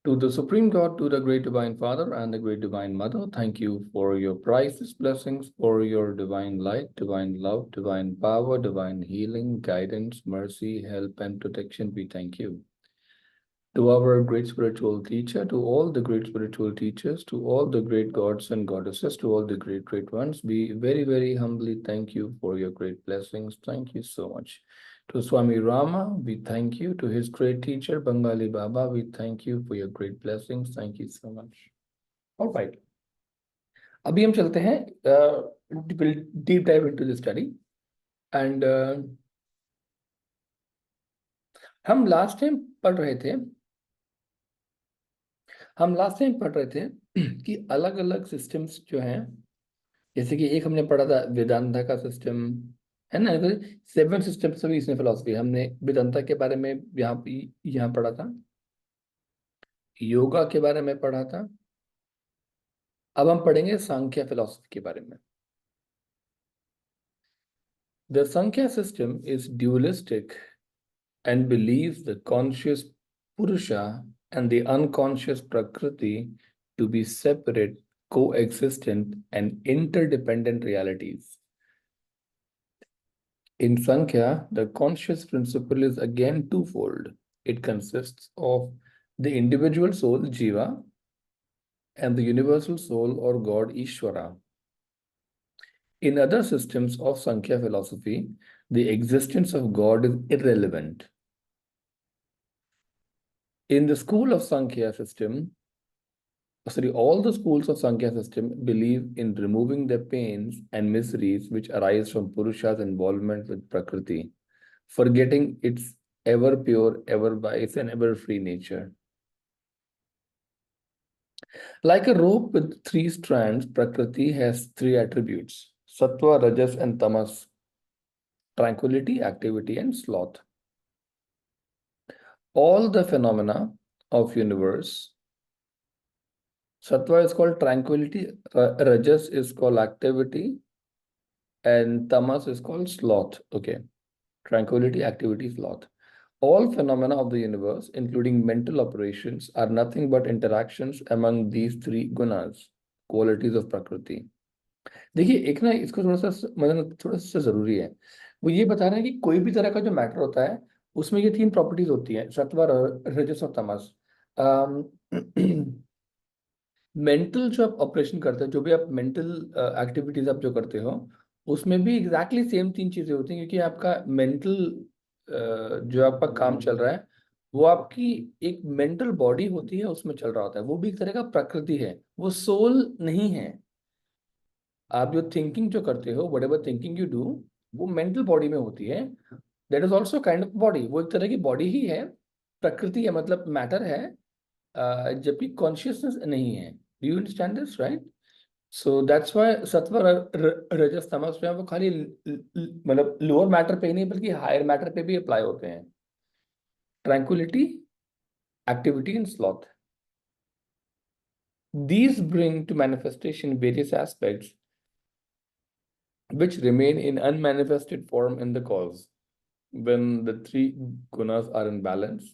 To the Supreme God, to the Great Divine Father and the Great Divine Mother, thank you for your priceless blessings, for your divine light, divine love, divine power, divine healing, guidance, mercy, help, and protection. We thank you. To our great spiritual teacher, to all the great spiritual teachers, to all the great gods and goddesses, to all the great ones, we very humbly thank you for your great blessings. Thank you so much. To Swami Rama, we thank you. To his great teacher, Bengali Baba, we thank you for your great blessings. Thank you so much. All right. अभी हम चलते हैं deep dive into the study. And हम last time पढ़ रहे थे कि अलग अलग सिस्टम्स जो हैं, जैसे कि एक हमने पढ़ा था वेदांता का सिस्टम, है ना। 7 सिस्टम्स भी इसमें फिलोसफी हमने वेदांता के बारे में यहाँ पढ़ा था, योगा के बारे में पढ़ा था। अब हम पढ़ेंगे सांख्य फिलोसफी के बारे में। The Sankhya system is dualistic and believes the conscious Purusha and the unconscious Prakriti to be separate, coexistent, and interdependent realities. In Sankhya, the conscious principle is again twofold. It consists of the individual soul, Jiva, and the universal soul or God, Ishvara. In other systems of Sankhya philosophy, the existence of God is irrelevant. In the school of Sankhya system, all the schools of Sankhya system believe in removing the pains and miseries which arise from Purusha's involvement with Prakriti, forgetting its ever pure, ever wise, and ever free nature. Like a rope with 3 strands, Prakriti has 3 attributes: Sattva, Rajas, and Tamas, tranquility, activity, and sloth. All the phenomena of universe, Sattva is called tranquility, Rajas is called activity, and Tamas is called sloth. Okay, tranquility, activity, sloth. All phenomena of the universe, including mental operations, are nothing but interactions among these 3 gunas, qualities of Prakriti. देखिए, एक ना इसको थोड़ा सा मतलब थोड़ा सा जरूरी है। वो ये बता रहे हैं कि कोई भी तरह का जो मैटर होता है उसमें ये 3 प्रॉपर्टीज होती हैं, सत्व, रजस और तमस। मेंटल जो आप ऑपरेशन करते हो, जो भी आप मेंटल एक्टिविटीज आप जो करते हो, उसमें भी एग्जैक्टली सेम 3 चीजें होती हैं, क्योंकि आपका मेंटल जो आपका काम चल रहा है वो आपकी एक मेंटल बॉडी होती है, उसमें चल रहा होता है। वो भी एक तरह का प्रकृति है, वो सोल नहीं है। आप जो थिंकिंग जो करते हो, व्हाटएवर थिंकिंग यू डू, वो मेंटल बॉडी में होती है। That is also kind of body, वो एक तरह की बॉडी ही है, प्रकृति है, मतलब मैटर है, जबकि कॉन्शियसनेस नहीं है। Do you understand this, right? So that's why सत्व, रजस, तमस जो है वो खाली मतलब लोअर मैटर पे ही नहीं बल्कि हायर मैटर पे भी अप्लाई होते हैं। Tranquillity, activity and sloth, these bring to manifestation various aspects which remain in unmanifested form in the cause. When the 3 gunas are in balance,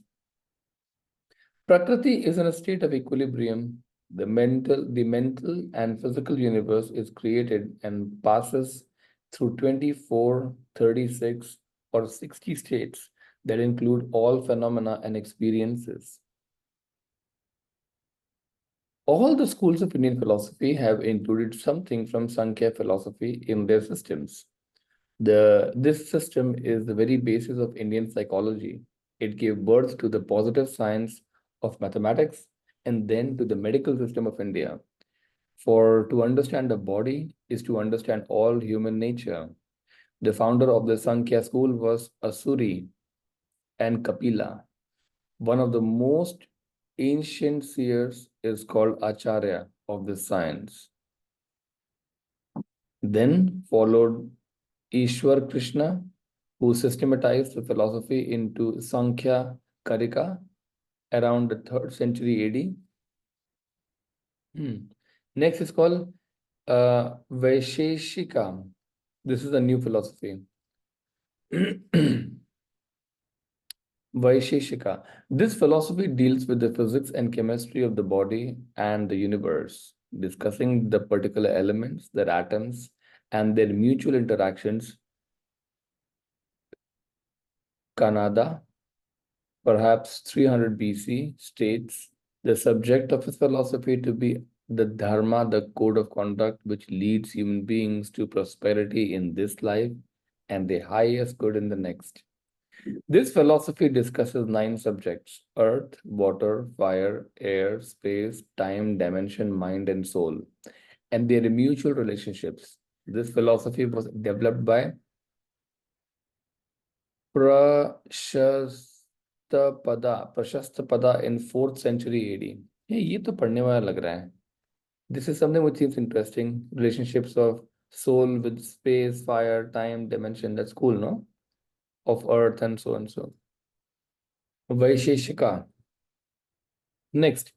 Prakriti is in a state of equilibrium. The mental and physical universe is created and passes through 24, 36, or 60 states that include all phenomena and experiences. All the schools of Indian philosophy have included something from Sankhya philosophy in their systems. This system is the very basis of Indian psychology. It gave birth to the positive science of mathematics and then to the medical system of India. For to understand the body is to understand all human nature. The founder of the Sankhya school was Asuri and Kapila. One of the most ancient seers is called Acharya of this science. Then followed Ishwar Krishna, who systematized the philosophy into Sankhya Karika around the 3rd century AD. Next is called Vaisheshika. This is a new philosophy. Vaisheshika. This philosophy deals with the physics and chemistry of the body and the universe, discussing the particular elements, their atoms, and their mutual interactions. Kanada, perhaps 300 BC, states the subject of his philosophy to be the dharma, the code of conduct which leads human beings to prosperity in this life and the highest good in the next. This philosophy discusses 9 subjects: earth, water, fire, air, space, time, dimension, mind, and soul, and their mutual relationships. This philosophy was developed by Prashasthapada in 4th century AD. ये तो पढ़ने वाला लग रहा है. This is something which seems interesting. Relationships of soul with space, fire, time, dimension. That's cool, no? Of earth and so and so. Vaisheshika. Next,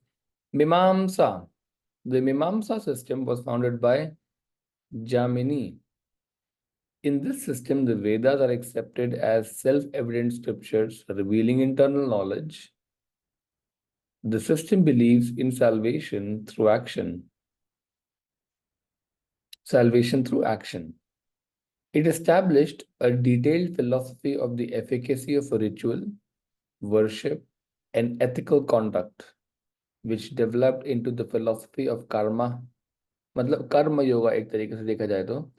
Mimamsa. The Mimamsa system was founded by Jamini. In this system, the Vedas are accepted as self-evident scriptures revealing internal knowledge. The system believes in salvation through action. Salvation through action. It established a detailed philosophy of the efficacy of a ritual, worship, and ethical conduct, which developed into the philosophy of karma. मतलब कर्म योगा एक तरीके से देखा जाए तो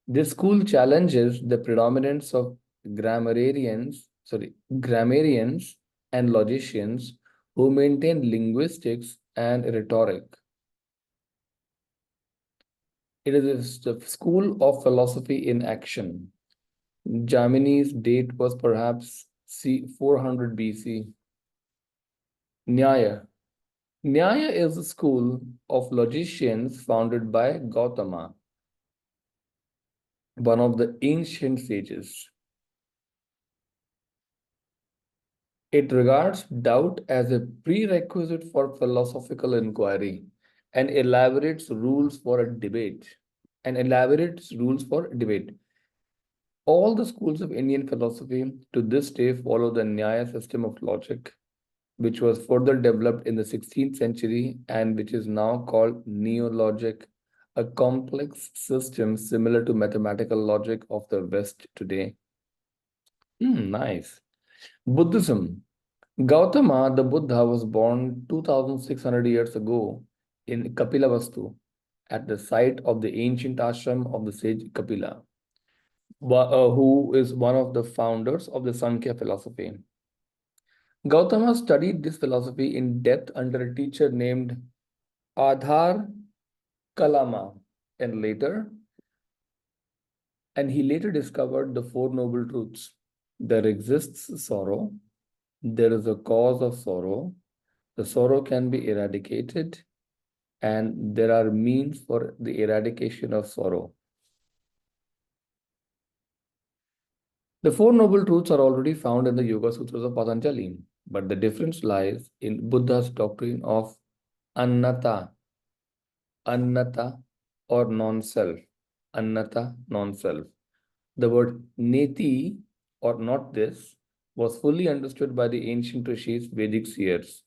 this school challenges the predominance of grammarians and logicians who maintain linguistics and rhetoric. It is the school of philosophy in action. Jamini's date was perhaps c. 400 BC. Nyaya. Nyaya is a school of logicians founded by Gautama, one of the ancient sages. It regards doubt as a prerequisite for philosophical inquiry and elaborates rules for a debate. All the schools of Indian philosophy to this day follow the Nyaya system of logic, which was further developed in the 16th century and which is now called neologic, a complex system similar to mathematical logic of the West today. Nice. Buddhism. Gautama, the Buddha, was born 2600 years ago in Kapilavastu, at the site of the ancient ashram of the sage Kapila, who is one of the founders of the Sankhya philosophy. Gautama studied this philosophy in depth under a teacher named Adhar Kalama, and he later discovered the Four Noble Truths. There exists sorrow. There is a cause of sorrow. The sorrow can be eradicated, and there are means for the eradication of sorrow. The Four Noble Truths are already found in the Yoga Sutras of Patanjali, but the difference lies in Buddha's doctrine of Annata or non-self. Annata, non-self. The word neti or not this was fully understood by the ancient rishis, Vedic seers.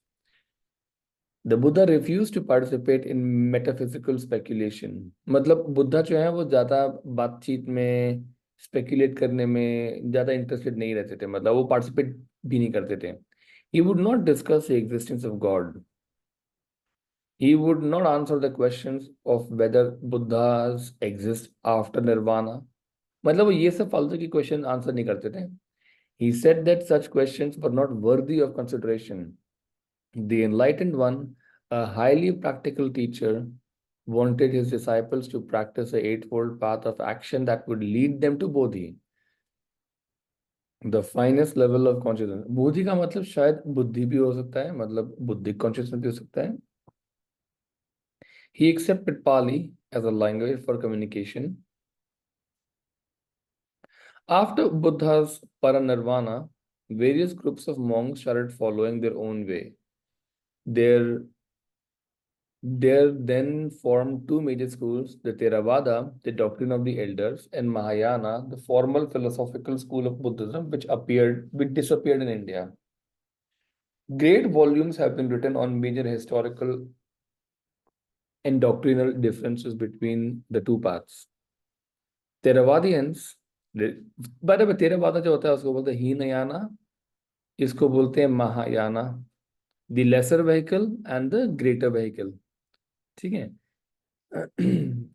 The Buddha refused to participate in metaphysical speculation. मतलब बुद्धा जो है वो ज्यादा बातचीत में speculate करने में ज्यादा इंटरेस्टेड नहीं रहते थे, मतलब वो पार्टिसिपेट भी नहीं करते थे. He would not discuss the existence of God. He would not answer the questions of whether Buddhas exist after nirvana. मतलब वो ये सब फालतू की क्वेश्चन आंसर नहीं करते थे. He said that such questions were not worthy of consideration. The enlightened one, a highly practical teacher, wanted his disciples to practice the eightfold path of action that would lead them to Bodhi, the finest level of consciousness. Bodhi का मतलब शायद बुद्धि भी हो सकता है, मतलब बुद्धिक consciousness भी हो सकता है. He accepted Pali as a language for communication. After Buddha's paranirvana, various groups of monks started following their own way. There then formed two major schools, the Theravada, the doctrine of the elders, and Mahayana, the formal philosophical school of Buddhism, which disappeared in India. Great volumes have been written on major historical and doctrinal differences between the two paths. Theravadians, बराबर theravada जो होता है उसको बोलते हैं हीनयाना, इसको बोलते हैं Mahayana, the lesser vehicle and the greater vehicle, ठीक है।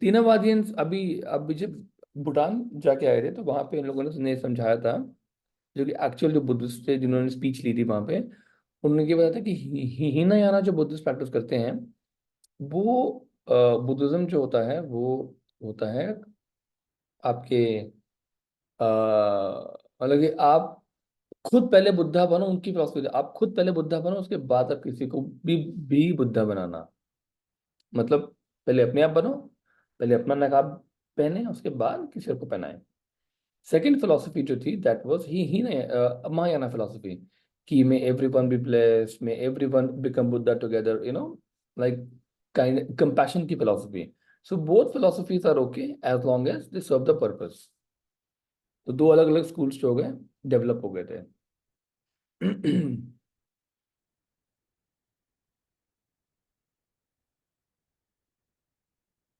तीनवादियंस अभी जब भूटान जाके आए थे तो वहां पे इन लोगों ने समझाया था, जो कि एक्चुअल जो बुद्धिस्ट थे जिन्होंने स्पीच ली थी वहां पे, उन्होंने ये बताया था कि हीनायाना जो बुद्धिस्ट प्रैक्टिस करते हैं वो बुद्धिज्म जो होता है वो होता है आपके मतलब कि आप खुद पहले बुद्धा बनो, उनकी फिलॉसफी आप खुद पहले बुद्धा बनो, उसके बाद आप किसी को भी बुद्धा बनाना। मतलब पहले अपने आप बनो, पहले अपना नकाब पहने, उसके बाद किसी और को पहनाए। सेकंड फिलोसफी जो थी दैट वाज ही ने महायाना फिलोसफी, कि may everyone be blessed, may everyone become Buddha together, like kind compassion की philosophy. So both philosophies are okay as long as they serve the purpose. तो दो अलग अलग स्कूल्स जो हो गए, डेवलप हो गए थे।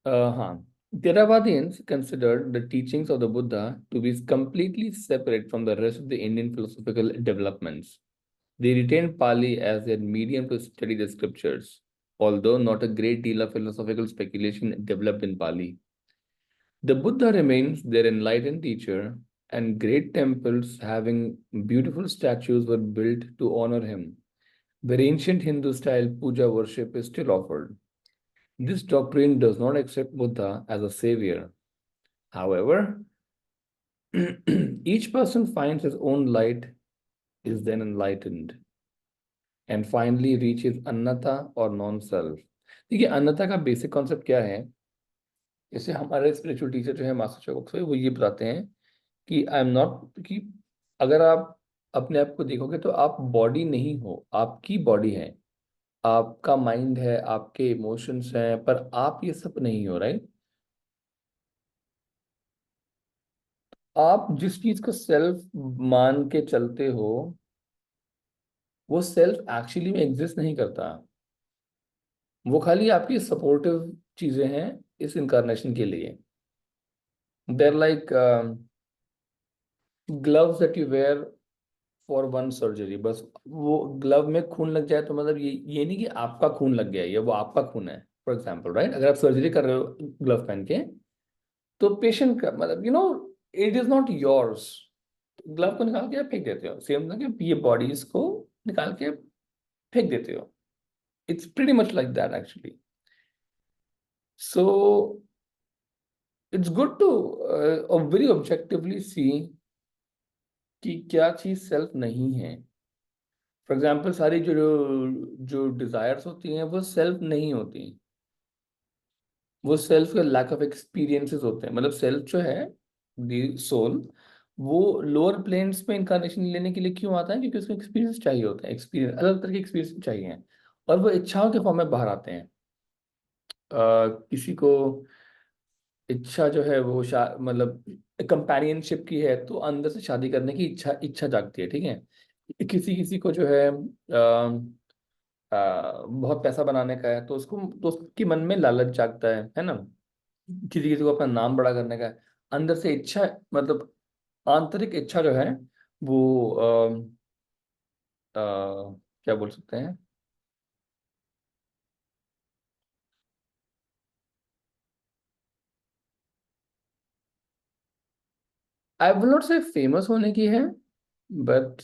हाँ, Theravadians considered the teachings of the Buddha to be completely separate from the rest of the Indian philosophical developments. They retained Pali as their medium to study the scriptures, although not a great deal of philosophical speculation developed in Pali. The Buddha remains their enlightened teacher, and great temples having beautiful statues were built to honor him, where ancient Hindu style puja worship is still offered. This doctrine does not accept Buddha as a savior. However, each person finds his own light, is then enlightened, and finally reaches अन्नता और non self. देखिए अन्नता का basic concept क्या है, जैसे हमारे spiritual teacher जो है master Chouksey, वो ये बताते हैं कि आई एम नॉट, कि अगर आप अपने आप को देखोगे तो आप बॉडी नहीं हो, आपकी बॉडी है, आपका माइंड है, आपके इमोशंस हैं, पर आप ये सब नहीं हो, राइट। आप जिस चीज को सेल्फ मान के चलते हो वो सेल्फ एक्चुअली में एग्जिस्ट नहीं करता, वो खाली आपकी सपोर्टिव चीजें हैं इस इनकारनेशन के लिए। There like gloves that you wear for one surgery, बस वो ग्लव में खून लग जाए तो मतलब ये नहीं कि आपका खून लग गया है, ये वो आपका खून है। फॉर एग्जाम्पल राइट, अगर आप सर्जरी कर रहे हो ग्लव पहन के, तो पेशेंट का मतलब it is not yours, glove को निकाल के आप फेंक देते हो, सेम ना कि ये बॉडीज को निकाल के फेंक देते हो। It's pretty much like that actually. So it's good to very objectively see कि क्या चीज सेल्फ नहीं है। फॉर एग्जाम्पल सारी जो जो डिजायर्स होती हैं वो सेल्फ नहीं होती, वो सेल्फ का लैक ऑफ एक्सपीरियंसेस होते हैं। मतलब सेल्फ जो है दी सोल, वो लोअर प्लेन्स में इंकारनेशन लेने के लिए क्यों आता है, क्योंकि उसको एक्सपीरियंस चाहिए होता है, एक्सपीरियंस अलग तरह के एक्सपीरियंस चाहिए, और वो इच्छाओं के फॉर्म में बाहर आते हैं। किसी को इच्छा जो है वो मतलब कंपेनियनशिप की है तो अंदर से शादी करने की इच्छा इच्छा जागती है, ठीक है। किसी किसी को जो है बहुत पैसा बनाने का है तो उसके मन में लालच जागता है ना। किसी किसी को अपना नाम बड़ा करने का है, अंदर से इच्छा, मतलब आंतरिक इच्छा जो है वो क्या बोल सकते हैं। I will not say famous होने की है, but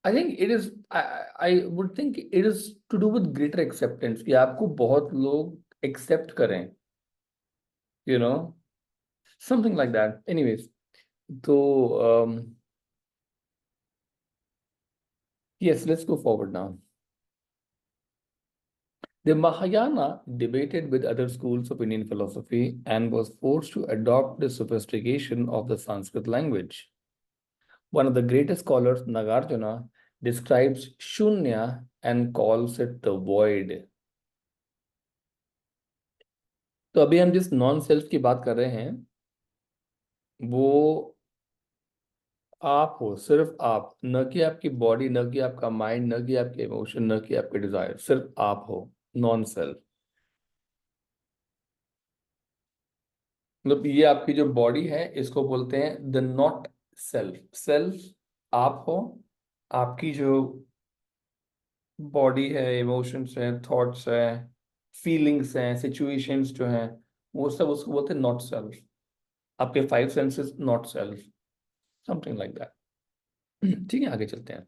I think it is, I would think it is to do with greater acceptance, कि आपको बहुत लोग एक्सेप्ट करें, you know something like that. Anyways, तो yes, let's go forward now. The Mahayana debated with other schools of Indian philosophy and was forced to adopt the sophistication of the Sanskrit language. One of the greatest scholars, Nagarjuna, describes Shunya and calls it the void. तो अभी हम जिस non self की बात कर रहे हैं वो आप हो, सिर्फ आप, न कि आपकी बॉडी, न कि आपका माइंड, न कि आपके इमोशन, न कि आपके डिजायर, सिर्फ आप हो, नॉन सेल्फ। मतलब ये आपकी जो बॉडी है इसको बोलते हैं द नॉट सेल्फ। सेल्फ आप हो, आपकी जो बॉडी है, इमोशंस हैं, थॉट्स हैं, फीलिंग्स हैं, सिचुएशंस जो हैं, वो सब उसको बोलते हैं नॉट सेल्फ। आपके five senses not self, something like that. ठीक है, आगे चलते हैं।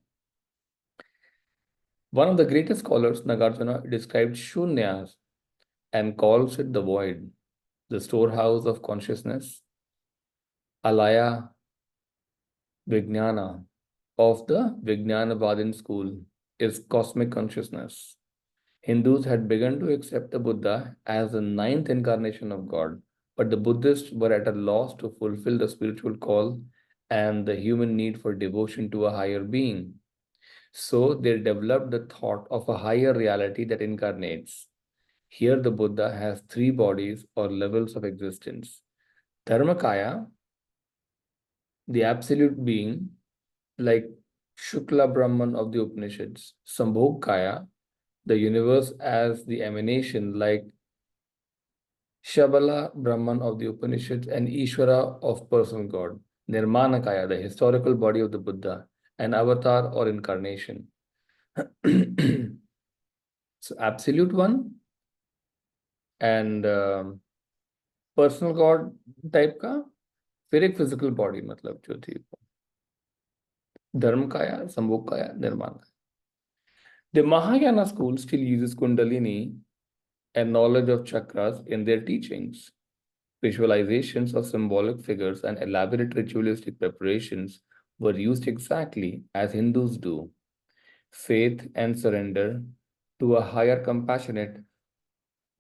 One of the greatest scholars, Nagarjuna, described Shunya as and calls it the void, the storehouse of consciousness, alaya vijnana of the Vijnanavadin school is cosmic consciousness. Hindus had begun to accept the Buddha as the ninth incarnation of God, but the Buddhists were at a loss to fulfill the spiritual call and the human need for devotion to a higher being. So they developed the thought of a higher reality that incarnates. Here, the Buddha has three bodies or levels of existence: Dharmakaya, the absolute being, like Shukla Brahman of the Upanishads; Sambhogkaya, the universe as the emanation, like Shabala Brahman of the Upanishads; and Ishvara of personal God; Nirmanakaya, the historical body of the Buddha, an avatar or incarnation. So, absolute one and personal God type का, फिर एक physical body मतलब जो थी, धर्म काया, संभोग काया, निर्माण काया. The Mahayana school still uses Kundalini and knowledge of chakras in their teachings. Visualizations of symbolic figures and elaborate ritualistic preparations were used exactly as Hindus do. Faith and surrender to a higher compassionate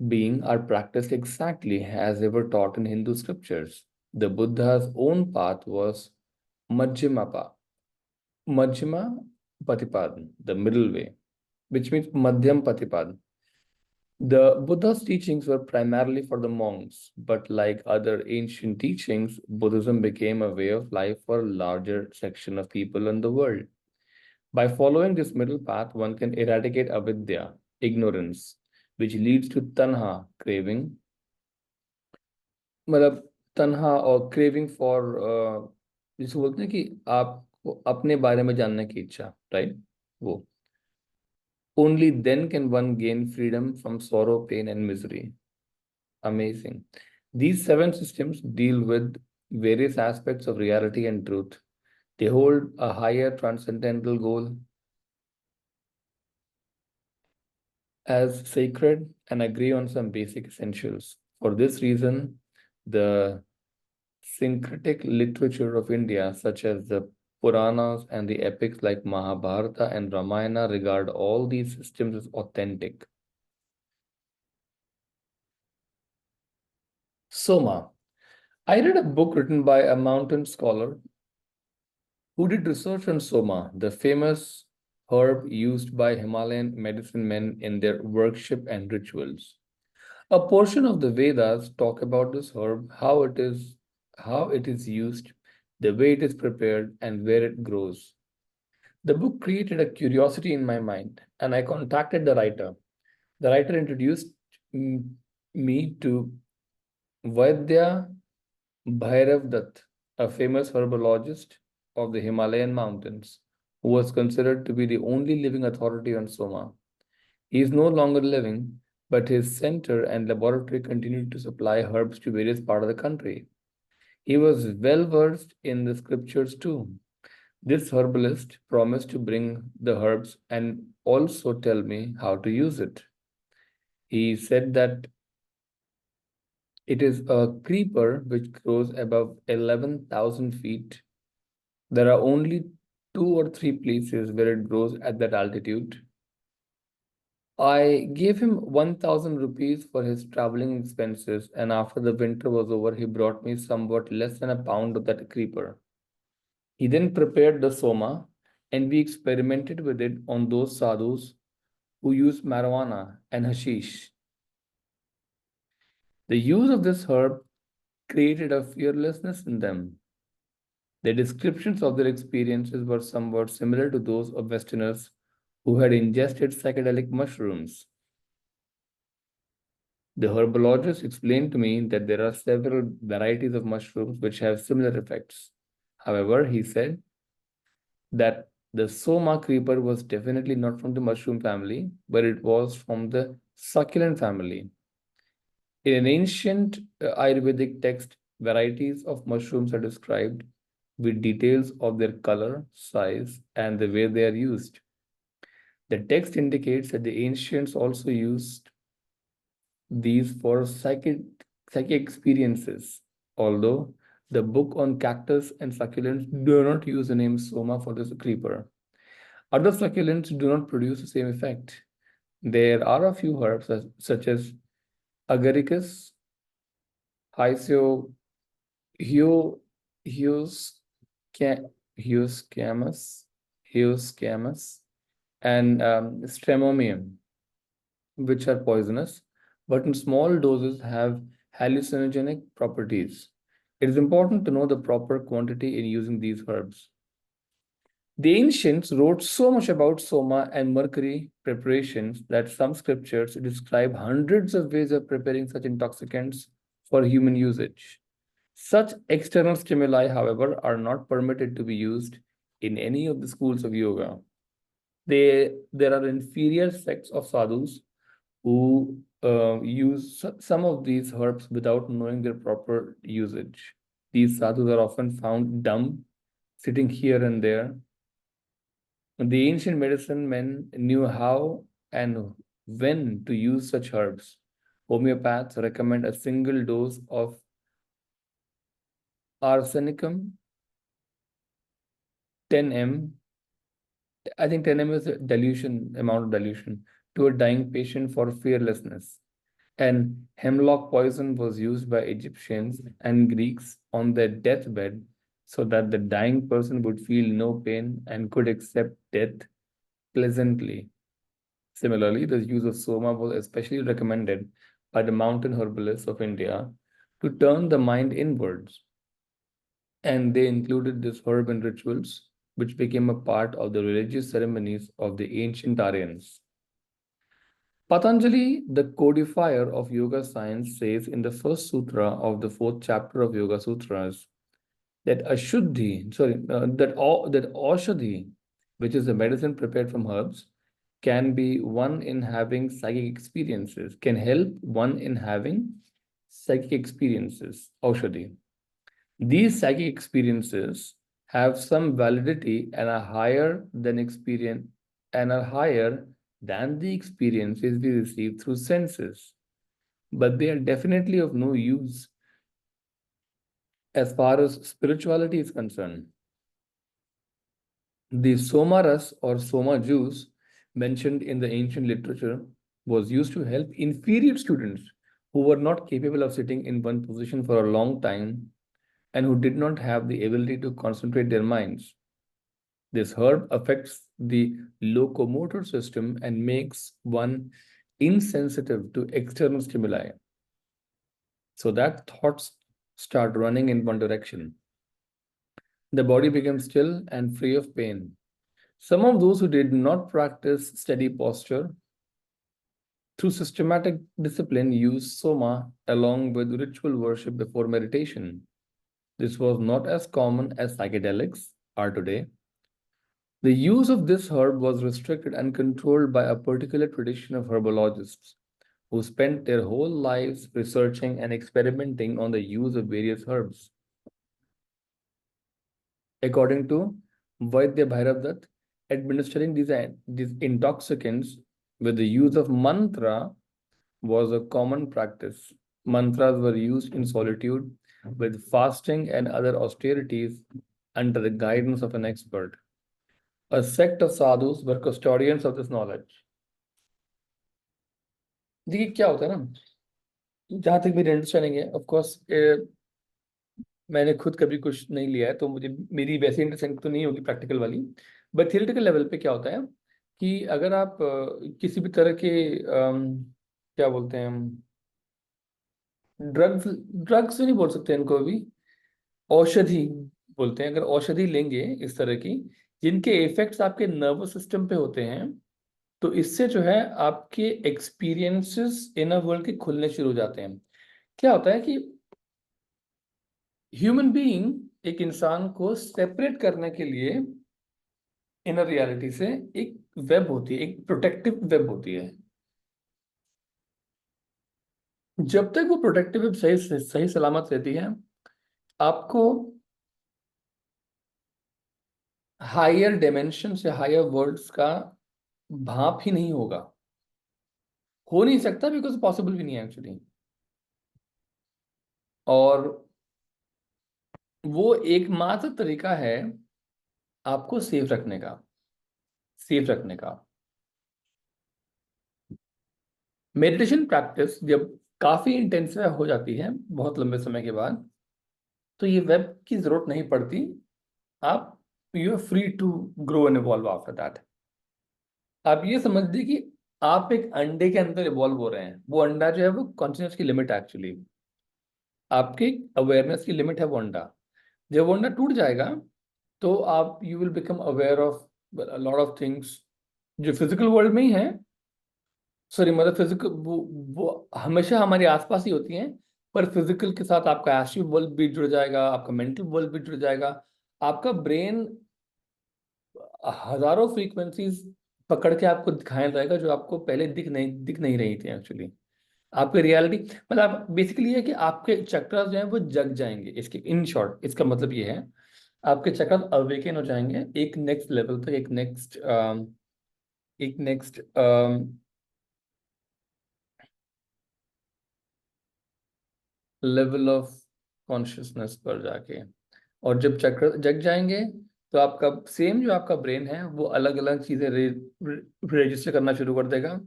being are practiced exactly as they were taught in Hindu scriptures. The Buddha's own path was Majjhima Patipadan, the middle way, which means Madhyam Patipadan. The Buddha's teachings were primarily for the monks, but like other ancient teachings, Buddhism became a way of life for a larger section of people in the world. By following this middle path, one can eradicate avidya, ignorance, which leads to tanha, craving, मतलब तन्हा और craving for, जिसको बोलते हैं कि आपको अपने बारे में जानने की इच्छा, राइट? वो only then can one gain freedom from sorrow, pain, and misery. Amazing. These seven systems deal with various aspects of reality and truth. They hold a higher transcendental goal as sacred and agree on some basic essentials. For this reason, the syncretic literature of India, such as the Puranas and the epics like Mahabharata and Ramayana, regard all these systems as authentic. Soma. I read a book written by a mountain scholar who did research on Soma, the famous herb used by Himalayan medicine men in their worship and rituals. A portion of the Vedas talk about this herb, how it is used, the way it is prepared, and where it grows. The book created a curiosity in my mind, and I contacted the writer. The writer introduced me to Vaidya Bhairav Dutt, a famous herbologist of the Himalayan mountains, who was considered to be the only living authority on Soma. He is no longer living, but his center and laboratory continued to supply herbs to various parts of the country. He was well versed in the scriptures too. This herbalist promised to bring the herbs and also tell me how to use it. He said that it is a creeper which grows above 11,000 feet. There are only 2 or 3 places where it grows at that altitude. I gave him 1,000 rupees for his traveling expenses, and after the winter was over, he brought me somewhat less than a pound of that creeper. He then prepared the soma, and we experimented with it on those sadhus who use marijuana and hashish. The use of this herb created a fearlessness in them. Their descriptions of their experiences were somewhat similar to those of Westerners who had ingested psychedelic mushrooms. The herbologist explained to me that there are several varieties of mushrooms which have similar effects. However, he said that the Soma creeper was definitely not from the mushroom family, but it was from the succulent family. In an ancient Ayurvedic text, varieties of mushrooms are described with details of their color, size, and the way they are used. The text indicates that the ancients also used these for psychic experiences, although the book on cactus and succulents do not use the name Soma for this creeper. Other succulents do not produce the same effect. There are a few herbs such as agaricus, Hysio, Hio, Hios, Hioscamus, Hioscamus, and Stremomium, which are poisonous, but in small doses have hallucinogenic properties. It is important to know the proper quantity in using these herbs. The ancients wrote so much about soma and mercury preparations that some scriptures describe hundreds of ways of preparing such intoxicants for human usage. Such external stimuli, however, are not permitted to be used in any of the schools of yoga. There are inferior sects of sadhus who use some of these herbs without knowing their proper usage. These sadhus are often found dumb, sitting here and there. The ancient medicine men knew how and when to use such herbs. Homeopaths recommend a single dose of arsenicum, 10 I think 10 is a dilution, amount of dilution, to a dying patient for fearlessness. And hemlock poison was used by Egyptians and Greeks on their deathbed so that the dying person would feel no pain and could accept death pleasantly. Similarly, the use of soma was especially recommended by the mountain herbalists of India to turn the mind inwards. And they included this herb in rituals, which became a part of the religious ceremonies of the ancient Aryans. Patanjali, the codifier of yoga science, says in the first sutra of the fourth chapter of Yoga Sutras that that Aushadhi, which is a medicine prepared from herbs, can be one in having psychic experiences, can help one in having psychic experiences, Aushadhi. These psychic experiences have some validity and are higher than experience and are higher than the experiences we receive through senses, but they are definitely of no use as far as spirituality is concerned. The somaras or soma juice mentioned in the ancient literature was used to help inferior students who were not capable of sitting in one position for a long time and who did not have the ability to concentrate their minds. This herb affects the locomotor system and makes one insensitive to external stimuli so that thoughts start running in one direction. The body becomes still and free of pain. Some of those who did not practice steady posture through systematic discipline used soma along with ritual worship before meditation. This was not as common as psychedelics are today. The use of this herb was restricted and controlled by a particular tradition of herbologists who spent their whole lives researching and experimenting on the use of various herbs. According to Vaidya Bhairav Dutt, administering these intoxicants with the use of mantra was a common practice. Mantras were used in solitude with fasting and other austerities under the guidance of an expert. A sect of sadhus were custodians of this knowledge. देखिए क्या होता है ना, जहाँ तक मेरी understanding है, of course मैंने खुद कभी कुछ नहीं लिया है तो मुझे मेरी वैसी अंडरस्टैंडिंग तो नहीं होगी प्रैक्टिकल वाली, बट थियोरेटिकल लेवल पे क्या होता है कि अगर आप किसी भी तरह के क्या बोलते हैं हम ड्रग्स, ड्रग्स नहीं बोल सकते इनको अभी, औषधि बोलते हैं। अगर औषधि लेंगे इस तरह की, जिनके इफेक्ट्स आपके नर्वस सिस्टम पे होते हैं, तो इससे जो है आपके एक्सपीरियंसेस इनर वर्ल्ड के खुलने शुरू हो जाते हैं। क्या होता है कि ह्यूमन बीइंग एक इंसान को सेपरेट करने के लिए इनर रियलिटी से एक वेब होती है, एक प्रोटेक्टिव वेब होती है। जब तक वो प्रोटेक्टिव वेब सही सही सलामत रहती है, आपको हायर डायमेंशन से हायर वर्ल्ड्स का भाप ही नहीं होगा, हो नहीं सकता, बिकॉज पॉसिबल भी नहीं है एक्चुअली। और वो एकमात्र तरीका है आपको सेफ रखने का, सेफ रखने का। मेडिटेशन प्रैक्टिस जब काफी इंटेंसिव हो जाती है बहुत लंबे समय के बाद, तो ये वेब की जरूरत नहीं पड़ती। आप, you are free to grow and evolve after that. आप ये समझ लीजिए कि आप एक अंडे के अंदर इवॉल्व हो रहे हैं। वो अंडा जो है वो कॉन्शियसनेस की लिमिट है एक्चुअली, आपकी अवेयरनेस की लिमिट है वो अंडा। जब वो अंडा टूट जाएगा, तो आप, you will become aware of lot of things जो फिजिकल वर्ल्ड में ही है। सॉरी, मतलब फिजिकल, वो हमेशा हमारे आसपास ही होती हैं, पर फिजिकल के साथ आपका एस्ट्रल वर्ल्ड भी जुड़ जाएगा, आपका मेंटल वर्ल्ड भी जुड़ जाएगा। आपका ब्रेन हजारों फ्रीक्वेंसीज पकड़ के आपको दिखाया जाएगा, जो आपको पहले दिख नहीं रही थी एक्चुअली। आपकी रियलिटी, मतलब बेसिकली ये है कि आपके चक्रास जो हैं वो जग जाएंगे। इसके इन शॉर्ट इसका मतलब ये है, आपके चक्रास अवेकन हो जाएंगे एक नेक्स्ट लेवल तक, एक नेक्स्ट लेवल ऑफ कॉन्शियसनेस पर जाके। और जब चक्र जग जाएंगे, तो आपका सेम जो आपका ब्रेन है वो अलग अलग चीजें रजिस्टर करना शुरू कर देगा।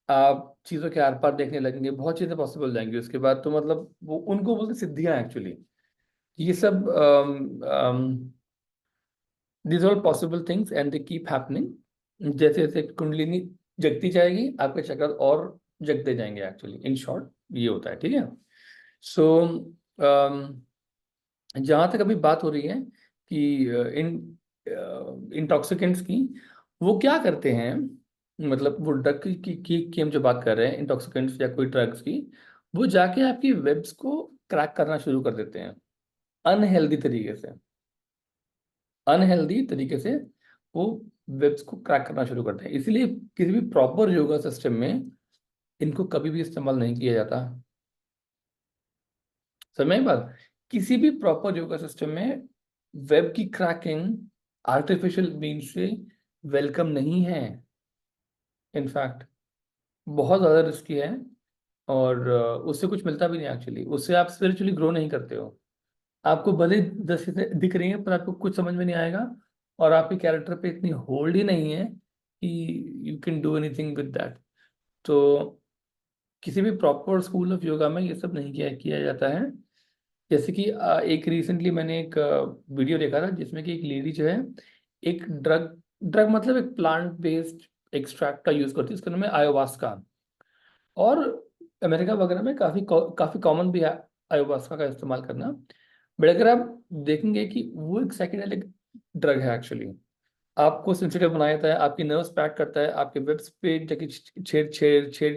आप चीजों के आर पार देखने लगेंगे, बहुत चीजें पॉसिबल हो जाएंगी उसके बाद। तो मतलब वो उनको बोलते सिद्धियां एक्चुअली। ये सब these all possible things and they keep happening। जैसे जैसे कुंडलिनी जगती जाएगी, आपके चक्र और जगते जाएंगे एक्चुअली। इन शॉर्ट ये होता है, ठीक है। सो जहाँ तक अभी बात हो रही है कि इन इंटॉक्सिकेंट्स की, वो क्या करते हैं, मतलब वो ड्रग की हम जो बात कर रहे हैं, इंटॉक्सिकेंट्स या कोई ड्रग्स की, वो जाके आपकी वेब्स को क्रैक करना शुरू कर देते हैं अनहेल्दी तरीके से। अनहेल्दी तरीके से वो वेब्स को क्रैक करना शुरू करते हैं। इसलिए किसी भी प्रॉपर योगा सिस्टम में इनको कभी भी इस्तेमाल नहीं किया जाता। समझ में बात? किसी भी प्रॉपर योगा सिस्टम में वेब की क्रैकिंग आर्टिफिशियल मीन से वेलकम नहीं है। इनफैक्ट बहुत ज़्यादा रिस्की है। और उससे कुछ मिलता भी नहीं एक्चुअली। उससे आप स्पिरिचुअली ग्रो नहीं करते हो। आपको भले 10 चीजें दिख रही हैं, पर आपको कुछ समझ में नहीं आएगा। और आपके कैरेक्टर पे इतनी होल्ड ही नहीं है कि you can do anything with that. तो किसी भी प्रॉपर स्कूल ऑफ योगा में ये सब नहीं किया किया जाता है। जैसे कि एक रिसेंटली मैंने एक वीडियो देखा था, जिसमें कि एक लेडी जो है एक ड्रग ड्रग मतलब एक प्लांट बेस्ड एक्सट्रैक्ट का यूज करती है। उसका नाम है ayahuasca। और अमेरिका वगैरह में काफी कॉमन भी है ayahuasca का इस्तेमाल करना। बट अगर आप देखेंगे कि वो एक साइकेडेलिक ड्रग है एक्चुअली। आपको सेंसिटिव बनाया जाता है, आपकी नर्व्स पैक करता है, आपके वेब्स पे जाके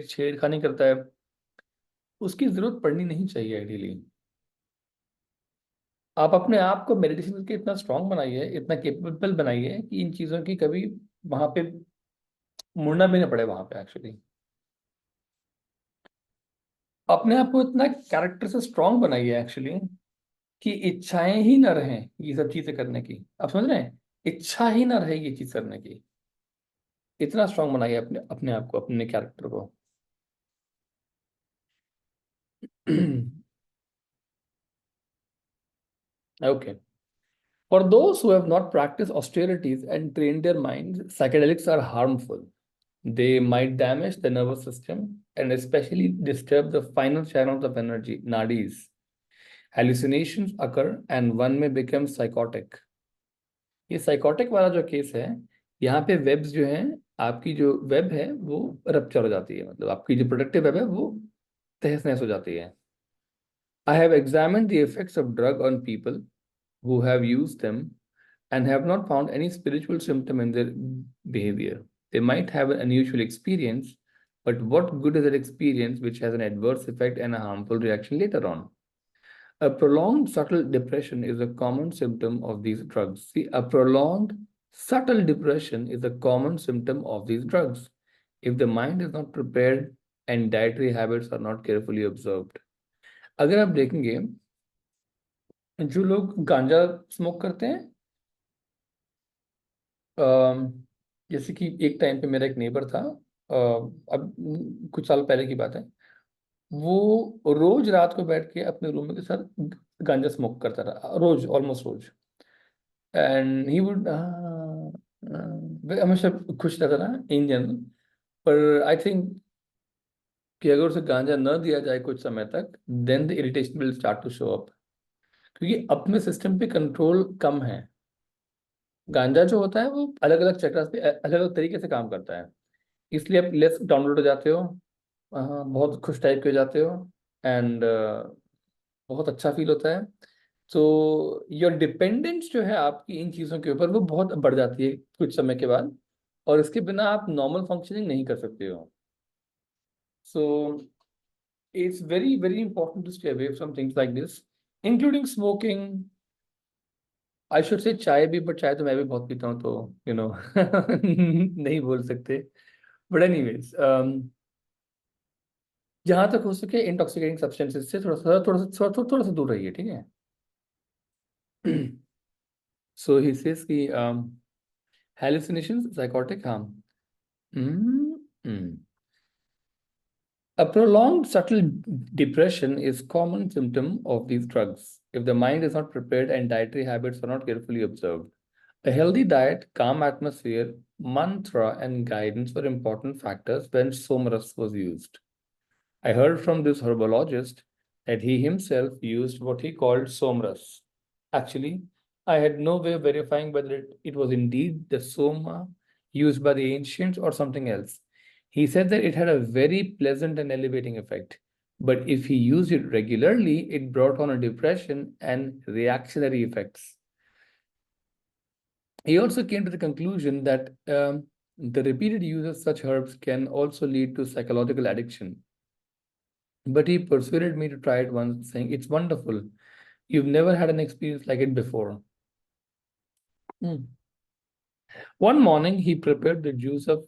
छेड़खानी करता है। उसकी जरूरत पड़नी नहीं चाहिए आइडियली। आप अपने आप को मेडिटेशन करके इतना स्ट्रांग बनाइए, इतना केपेबल बनाइए कि इन चीज़ों की कभी वहां पे मुड़ना भी ना पड़े वहां पे एक्चुअली। अपने आप को इतना कैरेक्टर से स्ट्रांग बनाइए एक्चुअली, कि इच्छाएं ही ना रहें ये सब चीजें करने की। आप समझ रहे हैं? इच्छा ही ना रहे ये चीज करने की। इतना स्ट्रांग बनाइए अपने अपने आप को, अपने कैरेक्टर को। Okay. For those who have not practiced austerities and trained their minds, psychedelics are harmful. They might damage the nervous system and especially disturb the final channels of energy, nadis. Hallucinations occur and one may become psychotic. ये psychotic वाला जो case है, यहाँ पे webs जो हैं, आपकी जो वेब है वो रप्चर हो जाती है। मतलब आपकी जो प्रोडक्टिव वेब है वो तहस नहस हो जाती है। I have examined the effects of drug on people who have used them and have not found any spiritual symptom in their behavior. They might have an unusual experience, but what good is that experience which has an adverse effect and a harmful reaction later on? A prolonged subtle depression is a common symptom of these drugs. See, a prolonged subtle depression is a common symptom of these drugs if the mind is not prepared and dietary habits are not carefully observed. अगर आप देखेंगे जो लोग गांजा smoke करते हैं, अम, जैसे कि एक टाइम पे मेरा एक नेबर था, अब कुछ साल पहले की बात है, वो रोज रात को बैठ के अपने रूम के साथ गांजा स्मोक करता रहा, रोज, ऑलमोस्ट रोज। एंड ही वुड हमेशा खुश रहता था इन जनरल। पर आई थिंक कि अगर उसे गांजा न दिया जाए कुछ समय तक, then the irritation will start to show up, क्योंकि अपने सिस्टम पे कंट्रोल कम है। गांजा जो होता है वो अलग अलग चक्रास पे अलग अलग तरीके से काम करता है, इसलिए आप लेस डाउनलोड हो जाते हो, बहुत खुश टाइप के हो जाते हो, एंड बहुत अच्छा फील होता है। तो योर डिपेंडेंस जो है आपकी इन चीज़ों के ऊपर, वो बहुत बढ़ जाती है कुछ समय के बाद, और इसके बिना आप नॉर्मल फंक्शनिंग नहीं कर सकते हो। So it's very very important to stay away from things like this, including smoking. I should say chai भी, बट चाय तो मैं भी बहुत पीता हूँ, तो नहीं बोल सकते। बट एनीवेज, जहां तक हो सके इंटॉक्सिकेटिंग सब्सटेंसेस से थोड़ा सा दूर रहिए, ठीक है। सो ही सेज कि hallucinations, psychotic harm. Mm-mm. A prolonged subtle depression is common symptom of these drugs if the mind is not prepared and dietary habits are not carefully observed. A healthy diet, calm atmosphere, mantra, and guidance were important factors when somaras was used. I heard from this herbologist that he himself used what he called somras. Actually, I had no way of verifying whether it was indeed the soma used by the ancients or something else. He said that it had a very pleasant and elevating effect, but if he used it regularly, it brought on a depression and reactionary effects. He also came to the conclusion that the repeated use of such herbs can also lead to psychological addiction. But he persuaded me to try it once, saying, "It's wonderful. You've never had an experience like it before." One morning, he prepared the juice of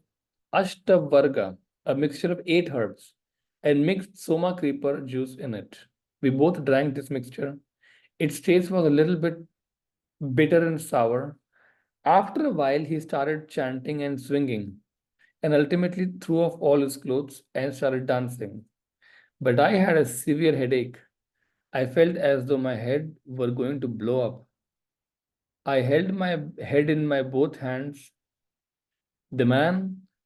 Ashtavarga, a mixture of 8 herbs, and mixed Soma creeper juice in it. We both drank this mixture. Its taste was a little bit bitter and sour. After a while, he started chanting and swinging, and ultimately threw off all his clothes and started dancing. But I had a severe headache. I felt as though my head were going to blow up. I held my head in my both hands. The man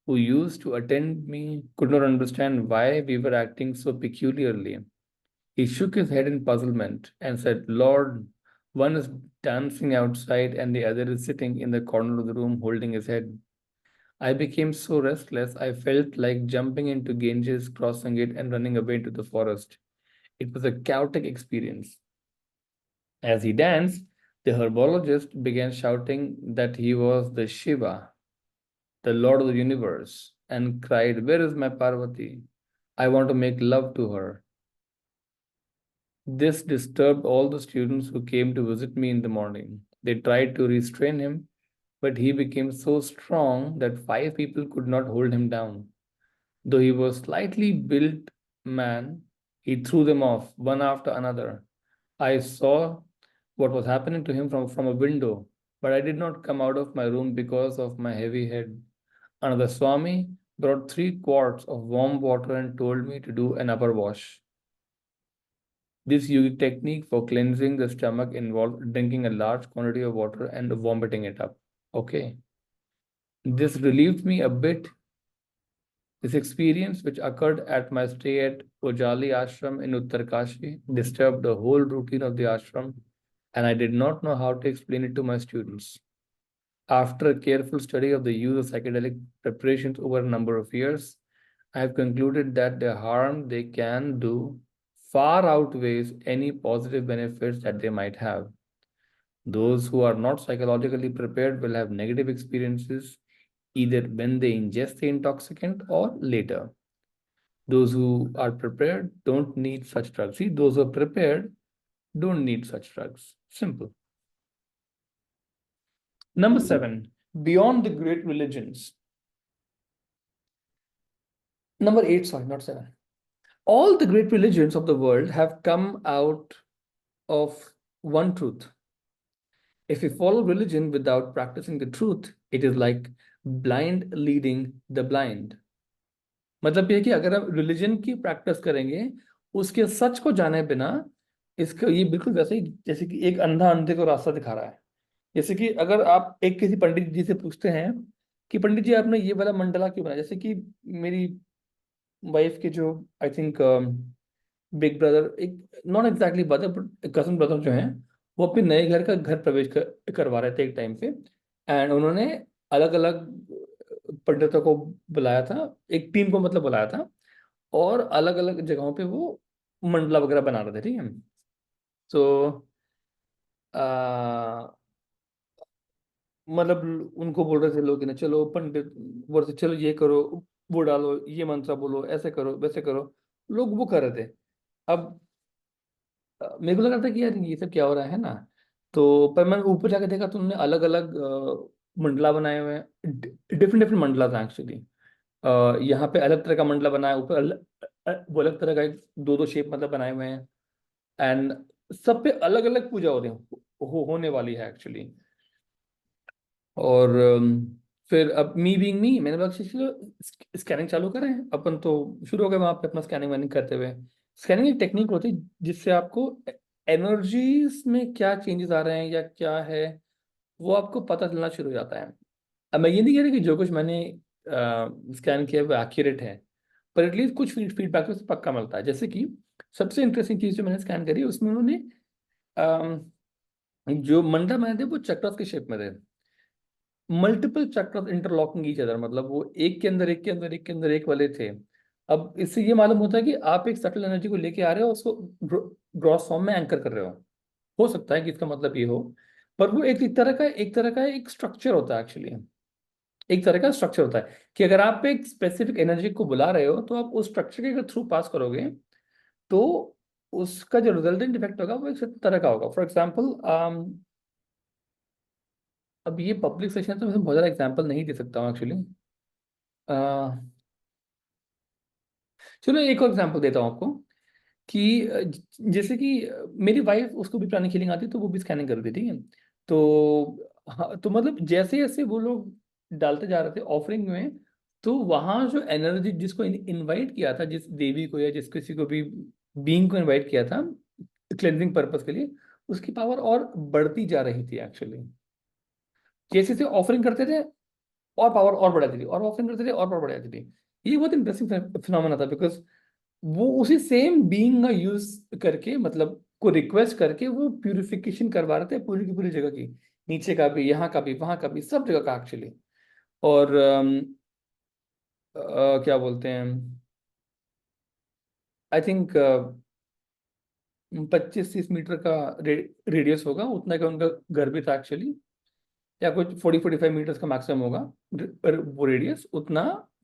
who used to attend me could not understand why we were acting so peculiarly. He shook his head in puzzlement and said, "Lord, one is dancing outside and the other is sitting in the corner of the room holding his head." I became so restless, I felt like jumping into Ganges, crossing it, and running away into the forest. It was a chaotic experience. As he danced, the herbologist began shouting that he was the Shiva, the Lord of the universe, and cried, "Where is my Parvati? I want to make love to her." This disturbed all the students who came to visit me in the morning. They tried to restrain him, but he became so strong that 5 people could not hold him down. Though he was slightly built man, he threw them off one after another. I saw what was happening to him from a window, but I did not come out of my room because of my heavy head. Another Swami brought 3 quarts of warm water and told me to do an upper wash. This yogic technique for cleansing the stomach involved drinking a large quantity of water and vomiting it up. Okay. This relieved me a bit. This experience, which occurred at my stay at Ojali Ashram in Uttarkashi, disturbed the whole routine of the ashram, and I did not know how to explain it to my students. After a careful study of the use of psychedelic preparations over a number of years, I have concluded that the harm they can do far outweighs any positive benefits that they might have. Those who are not psychologically prepared will have negative experiences either when they ingest the intoxicant or later. Those who are prepared don't need such drugs. See, those who are prepared don't need such drugs. Simple. Number 7, beyond the great religions. Number 8, sorry, not 7. All the great religions of the world have come out of one truth. If we follow religion without practicing the truth, it is like blind leading the blind. मतलब ये कि अगर आप religion की practice करेंगे उसके सच को जाने बिना, इसका ये बिल्कुल वैसे ही जैसे कि एक अंधा अंधे को रास्ता दिखा रहा है। जैसे कि अगर आप एक किसी पंडित जी से पूछते हैं कि पंडित जी आपने ये वाला मंडला क्यों बनाया, जैसे कि मेरी वाइफ के जो आई थिंक बिग ब्रदर, एक not exactly brother but cousin brother जो हैं, वो अपने नए घर का घर प्रवेश करवा रहे थे एक टाइम पे। एंड उन्होंने अलग अलग पंडितों को बुलाया था, एक टीम को मतलब बुलाया था, और अलग अलग जगहों पे वो मंडला वगैरह बना रहे थे, ठीक है। तो मतलब उनको बोल रहे थे लोग कि ना चलो पंडित बोल रहे थे चलो ये करो, वो डालो, ये मंत्र बोलो, ऐसे करो वैसे करो, लोग वो कर रहे थे। अब मेरे को लगा था कि यार ये सब क्या हो रहा है ना। तो पर मैंने ऊपर जाकर देखा तो उन्होंने अलग अलग मंडला बनाए हुए हैं, डिफरेंट डिफरेंट मंडला था एक्चुअली। यहाँ पे अलग तरह का मंडला बनाया, ऊपर वो अलग तरह का एक दो दो शेप मतलब बनाए हुए हैं। एंड सब पे अलग अलग पूजा हो रही होने वाली है एक्चुअली। और फिर अब मी बीइंग मी, मैंने बोला "अच्छा, चलो स्कैनिंग चालू करें अपन"। तो शुरू हो गए वहां पे अपना स्कैनिंग वैनिंग करते हुए। स्कैनिंग एक टेक्निक होती है जिससे आपको एनर्जीज में क्या चेंजेस आ रहे हैं या क्या है वो आपको पता चलना शुरू हो जाता है। अब मैं ये नहीं कह रही कि जो कुछ मैंने स्कैन किया वो एक्यूरेट है, पर एटलीस्ट कुछ फीडबैक तो पक्का मिलता है। जैसे कि सबसे इंटरेस्टिंग चीज जो मैंने स्कैन करी उसमें उन्होंने जो मंडा बनाए थे वो चक्रस के शेप में थे, multiple chakras interlocking each other, मतलब वो एक के अंदर एक के अंदर एक के अंदर एक वाले थे। अब इससे ये मालूम होता है कि आप एक सटल एनर्जी को लेके आ रहे हो, उसको ग्रॉस फॉर्म में एंकर कर रहे हो सकता है कि इसका मतलब ये हो। पर वो एक तरह का एक स्ट्रक्चर होता है एक्चुअली। एक तरह का स्ट्रक्चर होता है कि अगर आप एक स्पेसिफिक एनर्जी को बुला रहे हो तो आप उस स्ट्रक्चर के थ्रू पास करोगे तो उसका जो रिजल्टेंट इफेक्ट होगा वो एक तरह का होगा। फॉर एग्जाम्पल अब ये पब्लिक सेशन तो मैं बहुत ज़्यादा एग्जाम्पल नहीं दे सकता हूँ एक्चुअली। चलो एक और एग्जाम्पल देता हूँ आपको कि जैसे कि मेरी वाइफ, उसको भी प्राणिक हीलिंग आती है तो वो भी स्कैनिंग कर दी, ठीक है। तो हाँ, तो मतलब जैसे जैसे वो लोग डालते जा रहे थे ऑफरिंग में, तो वहाँ जो एनर्जी जिसको इनवाइट किया था, जिस देवी को या जिस किसी को भी बीइंग को इनवाइट किया था क्लेंजिंग पर्पस के लिए, उसकी पावर और बढ़ती जा रही थी एक्चुअली। जैसे जैसे ऑफरिंग करते थे और पावर और बढ़ाती थी, और ऑफरिंग करते थे और पावर बढ़ाती थी। ये बहुत इंटरेस्टिंग फिनोमेना था, बिकॉज वो उसी सेम बीइंग का यूज करके, मतलब को रिक्वेस्ट करके वो प्यूरिफिकेशन करवा रहे थे पूरी की पूरी जगह की, नीचे का भी, यहाँ का भी, वहां का भी, सब जगह का एक्चुअली। और क्या बोलते हैं, आई थिंक 25-30 मीटर का रेडियस होगा, उतना का उनका घर भी था एक्चुअली, या कुछ 40-45 मीटर्स का मैक्सिमम होगा। पर वो रेडियस उतना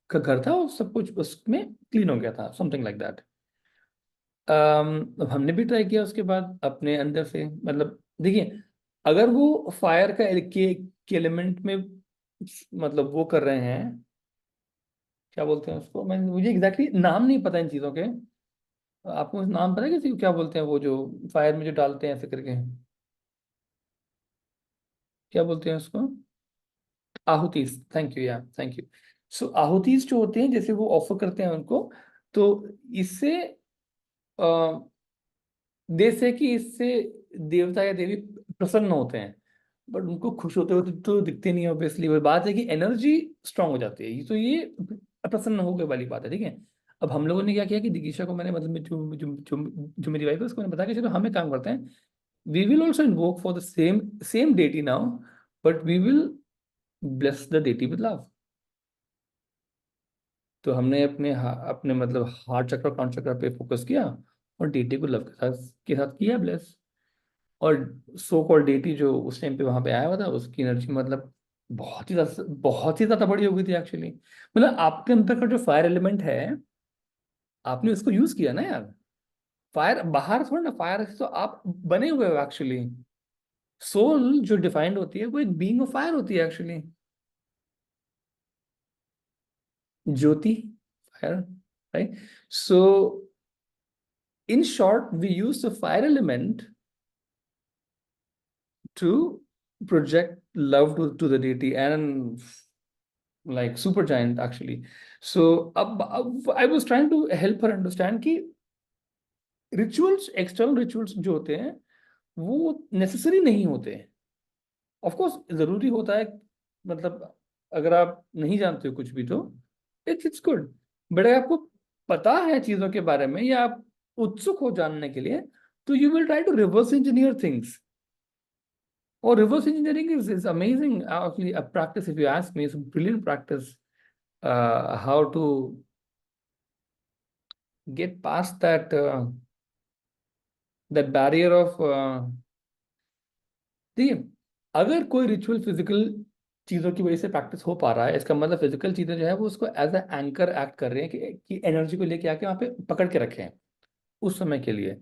का घर था और सब कुछ उसमें क्लीन हो गया था, समथिंग लाइक दैट। अब हमने भी ट्राई किया उसके बाद अपने अंदर से, मतलब देखिए, अगर वो फायर का के एलिमेंट में मतलब वो कर रहे हैं, क्या बोलते हैं उसको, मैं मुझे एग्जैक्टली नाम नहीं पता इन चीज़ों के। आपको नाम पता है किसी को, क्या बोलते हैं वो जो फायर में जो डालते हैं ऐसे करके, क्या बोलते हैं उसको? आहुतिस, थैंक यू, या थैंक यू। सो आहुतिस जो होते हैं, जैसे वो ऑफर करते हैं उनको, तो इससे दे से कि इससे देवता या देवी प्रसन्न होते हैं, बट उनको खुश होते हुए तो दिखते नहीं ऑब्वियसली। वो बात है कि एनर्जी स्ट्रांग हो जाती है, तो ये प्रसन्न हो गए वाली बात है, ठीक है। अब हम लोगों ने क्या किया कि दिगीशा को मैंने, मतलब जो मेरी वाइफ है उसको मैंने बताया कि चलो हम एक काम करते हैं, we will also invoke for the same same deity now, but we will bless the deity with love. तो हमने अपने मतलब हार्ट चक्र काउंट चक्र पे फोकस किया, और डेटी को लव के साथ किया ब्लेस। और सो कॉल्ड डेटी जो उस टाइम पे वहां पे आया हुआ था, उसकी एनर्जी मतलब बहुत ही ज्यादा बड़ी हो गई थी एक्चुअली। मतलब आपके अंदर का जो फायर एलिमेंट है, आपने उसको यूज किया ना यार। फायर बाहर थोड़ा ना, फायर तो आप बने हुए हो एक्चुअली। सोल जो डिफाइंड होती है वो एक बीइंग ऑफ फायर होती है actually. Jyoti, fire, right. So in short we use the fire element to project love to the deity and like super giant actually. So अब I was trying to help her understand कि rituals, external rituals जो होते हैं वो necessary नहीं होते। Of course जरूरी होता है, मतलब अगर आप नहीं जानते हो कुछ भी तो इट्स गुड। बट अगर आपको पता है चीजों के बारे में या आप उत्सुक हो जानने के लिए, तो you will try to reverse engineer things. Oh, reverse engineering is amazing. Actually, a practice, if you ask me, it's a brilliant practice. How to get past that barrier of देखिए, अगर कोई रिचुअल फिजिकल चीजों की वजह से practice हो पा रहा है, इसका मतलब फिजिकल चीजें जो है वो उसको एज ए एंकर एक्ट कर रहे हैं कि एनर्जी को लेके आके वहां पे पकड़ के रखें उस समय के लिए।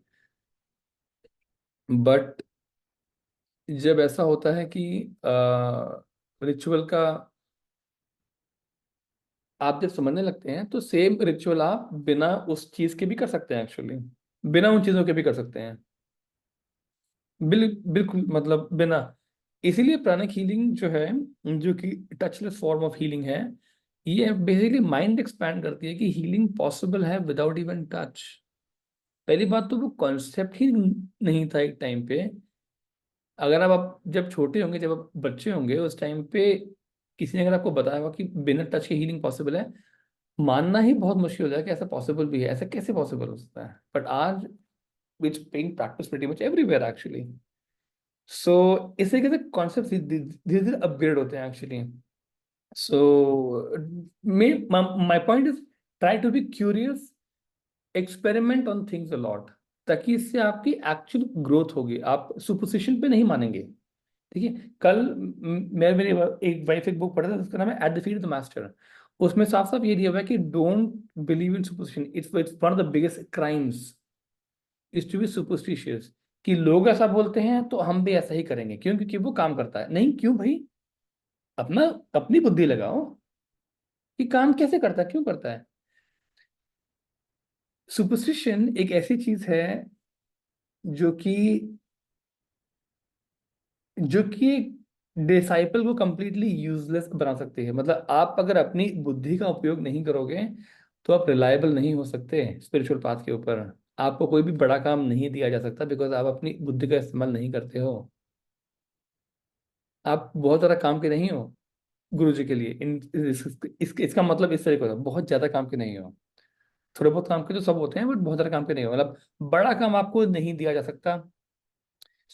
बट जब ऐसा होता है कि रिचुअल का आप जब समझने लगते हैं, तो सेम रिचुअल आप बिना उस चीज के भी कर सकते हैं एक्चुअली। बिना उन चीजों के भी कर सकते हैं। बिल्कुल, मतलब बिना। इसीलिए प्राणिक हीलिंग जो है, जो कि टचलेस फॉर्म ऑफ हीलिंग है, ये बेसिकली माइंड एक्सपैंड करती है कि हीलिंग पॉसिबल है विदाउट इवन टच। पहली बात तो वो कॉन्सेप्ट ही नहीं था एक टाइम पे। अगर आप जब छोटे होंगे, जब आप बच्चे होंगे, उस टाइम पे किसी ने अगर आपको बताया होगा कि बिना टच के हीलिंग पॉसिबल है, मानना ही बहुत मुश्किल हो जाएगा कि ऐसा पॉसिबल भी है। ऐसा कैसे पॉसिबल हो सकता है? बट आज विच being practiced pretty much everywhere actually. So इस तरीके से कॉन्सेप्ट धीरे धीरे अपग्रेड होते हैं actually. So my point is, try to be curious, experiment on things a lot, ताकि इससे आपकी एक्चुअल ग्रोथ होगी। आप सुपरस्टिशन पे नहीं मानेंगे। ठीक है, कल मैं मेरी एक वाइफ एक बुक पढ़ा था, उसका नाम है at the feet of the master. उसमें साफ साफ ये दिया हुआ है कि don't believe in superstition, it's one of the biggest crimes is to be superstitious. कि लोग ऐसा बोलते हैं तो हम भी ऐसा ही करेंगे, क्यों? क्योंकि वो काम करता है। नहीं, क्यों भाई? अपना अपनी बुद्धि लगाओ कि काम कैसे करता है, क्यों करता है। सुपरस्टिशन एक ऐसी चीज है जो कि जो कि डिसाइपल को कंप्लीटली यूजलेस बना सकती है। मतलब आप अगर अपनी बुद्धि का उपयोग नहीं करोगे, तो आप रिलायबल नहीं हो सकते स्पिरिचुअल पाथ के ऊपर। आपको कोई भी बड़ा काम नहीं दिया जा सकता, बिकॉज आप अपनी बुद्धि का इस्तेमाल नहीं करते हो। आप बहुत ज्यादा काम के नहीं हो गुरु जी के लिए। इसका मतलब इस तरीके का बहुत ज्यादा काम के नहीं हो। थोड़े बहुत काम के तो सब होते हैं, बट बहुत ज्यादा काम के नहीं हो। मतलब बड़ा काम आपको नहीं दिया जा सकता,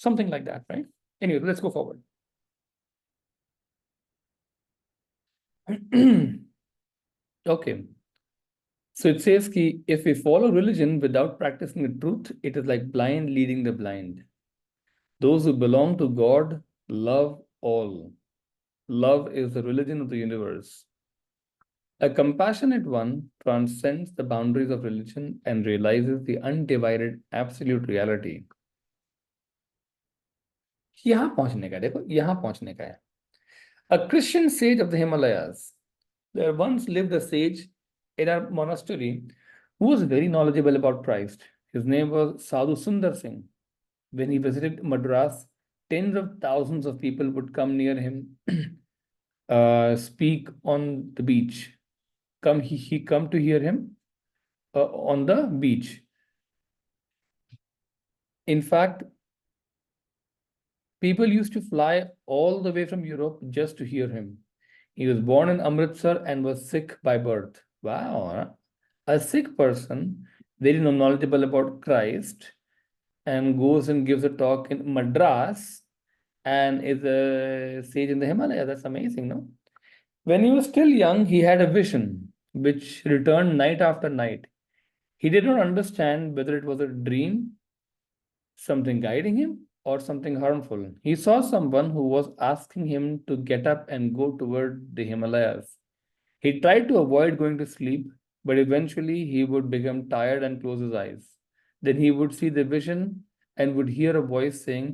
something like that, right? Anyway, let's go forward. Okay. So it says कि if we follow religion without practicing the truth, it is like blind leading the blind. Those who belong to God love all. Love is the religion of the universe. A compassionate one transcends the boundaries of religion and realizes the undivided absolute reality. यहाँ पहुंचने का, देखो यहाँ पहुंचने का है। A Christian sage of the Himalayas. There once lived a sage in a monastery who was very knowledgeable about Christ. His name was Sadhu Sundar Singh. When he visited Madras, tens of thousands of people would come near him, speak on the beach. He come to hear him on the beach. In fact, people used to fly all the way from Europe just to hear him. He was born in Amritsar and was Sikh by birth. Wow, huh? A Sikh person, very knowledgeable about Christ, and goes and gives a talk in Madras and is a sage in the Himalaya. That's amazing, no? When he was still young, he had a vision which returned night after night. He did not understand whether it was a dream, something guiding him, or something harmful. He saw someone who was asking him to get up and go toward the Himalayas. He tried to avoid going to sleep, but eventually he would become tired and close his eyes. Then he would see the vision and would hear a voice saying,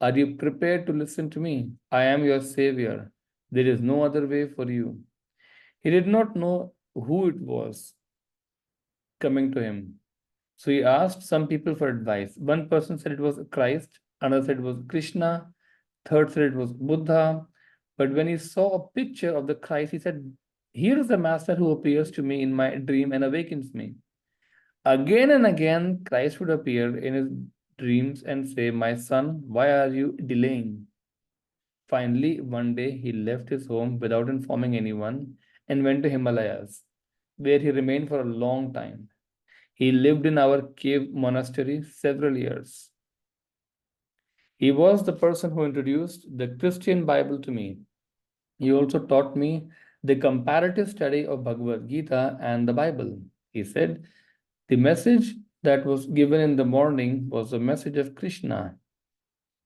"Are you prepared to listen to me? I am your savior. There is no other way for you." He did not know who it was coming to him. So he asked some people for advice. One person said it was Christ, another said it was Krishna, third said it was Buddha. But when he saw a picture of the Christ, he said, "Here is the master who appears to me in my dream and awakens me." Again and again, Christ would appear in his dreams and say, "My son, why are you delaying?" Finally, one day he left his home without informing anyone and went to Himalayas, where he remained for a long time. He lived in our cave monastery several years. He was the person who introduced the Christian Bible to me. He also taught me the comparative study of Bhagavad Gita and the Bible. He said, the message that was given in the morning was the message of Krishna.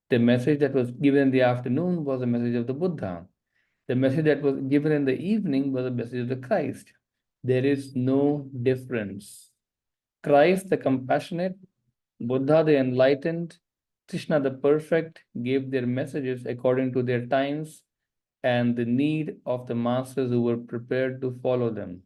The message that was given in the afternoon was the message of the Buddha. The message that was given in the evening was the message of the Christ. There is no difference. Christ, the compassionate, Buddha, the enlightened, Krishna, the perfect, gave their messages according to their times and the need of the masters who were prepared to follow them.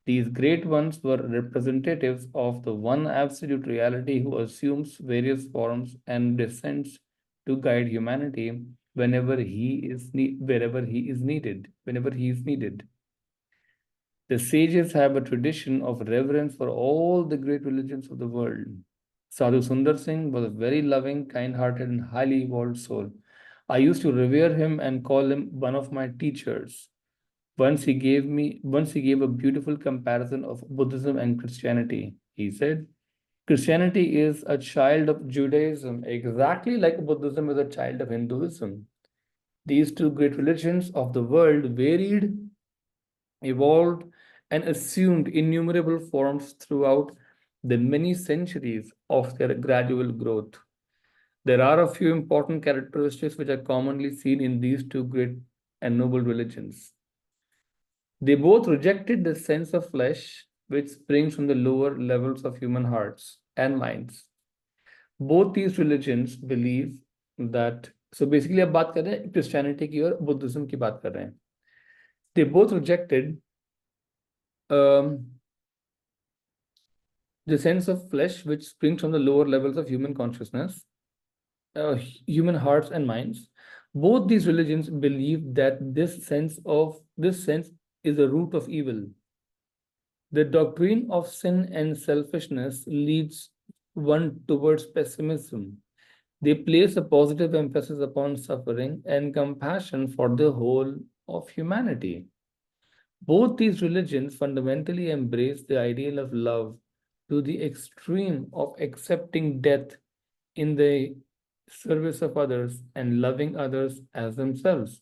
These great ones were representatives of the one absolute reality who assumes various forms and descends to guide humanity whenever wherever he is needed, whenever he is needed. The sages have a tradition of reverence for all the great religions of the world. Sadhu Sundar Singh was a very loving, kind-hearted, and highly evolved soul. I used to revere him and call him one of my teachers. Once he gave a beautiful comparison of Buddhism and Christianity. He said, Christianity is a child of Judaism, exactly like Buddhism is a child of Hinduism. These two great religions of the world varied, evolved, and assumed innumerable forms throughout the many centuries of their gradual growth. There are a few important characteristics which are commonly seen in these two great and noble religions. They both rejected the sense of flesh which springs from the lower levels of human hearts and minds. Both these religions believe that, so basically अब बात कर रहे हैं Christianity की और Buddhism की बात कर रहे हैं. They both rejected the sense of flesh which springs from the lower levels of human consciousness, human hearts and minds. Both these religions believe that this sense is the root of evil. The doctrine of sin and selfishness leads one towards pessimism. They place a positive emphasis upon suffering and compassion for the whole of humanity. Both these religions fundamentally embrace the ideal of love to the extreme of accepting death in the service of others and loving others as themselves.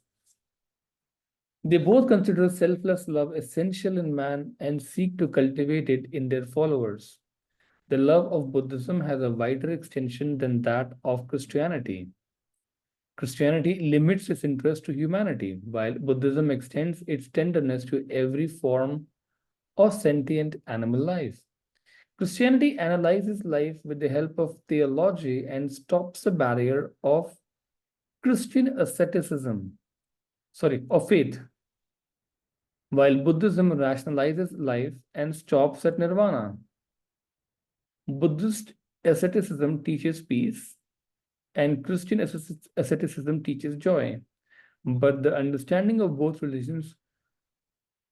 They both consider selfless love essential in man and seek to cultivate it in their followers. The love of Buddhism has a wider extension than that of Christianity. Christianity limits its interest to humanity, while Buddhism extends its tenderness to every form of sentient animal life. Christianity analyzes life with the help of theology and stops the barrier of Christian asceticism, of faith, while Buddhism rationalizes life and stops at nirvana. Buddhist asceticism teaches peace, and Christian asceticism teaches joy. But the understanding of both religions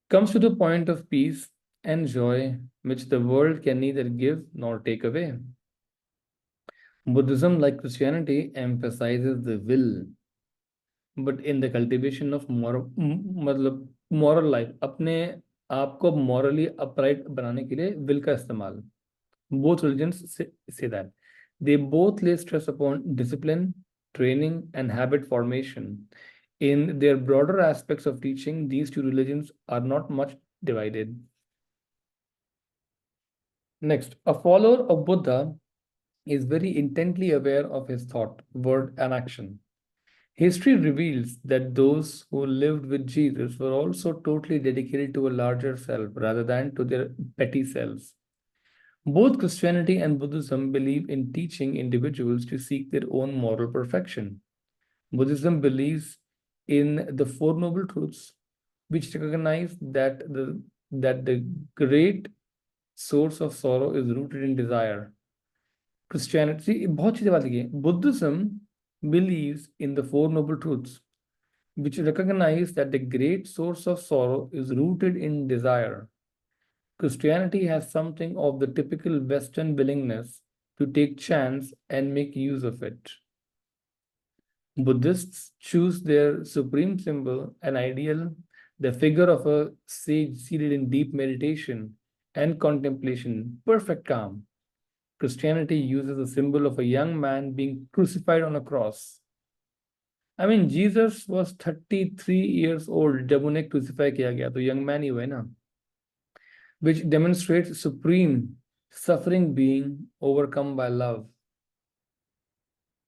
comes to the point of peace and joy, which the world can neither give nor take away. Buddhism, like Christianity, emphasizes the will, but in the cultivation of moral life, अपने आप को morally upright बनाने के लिए will का इस्तेमाल. Both religions say that. They both lay stress upon discipline, training, and habit formation. In their broader aspects of teaching, these two religions are not much divided. Next, a follower of Buddha is very intently aware of his thought, word, and action. History reveals that those who lived with Jesus were also totally dedicated to a larger self rather than to their petty selves. Both Christianity and Buddhism believe in teaching individuals to seek their own moral perfection. Buddhism believes in the Four Noble Truths, which recognize that the great source of sorrow is rooted in desire. Christianity, बहुत चीजें बात की Buddhism believes in the Four Noble Truths, which recognize that the great source of sorrow is rooted in desire. Christianity has something of the typical Western willingness to take chance and make use of it. Buddhists choose their supreme symbol, an ideal, the figure of a sage seated in deep meditation and contemplation, perfect calm. Christianity uses the symbol of a young man being crucified on a cross. I mean, Jesus was 33 years old जब उन्हें crucify किया गया, तो young man ही हुए ना, which demonstrates supreme suffering being overcome by love.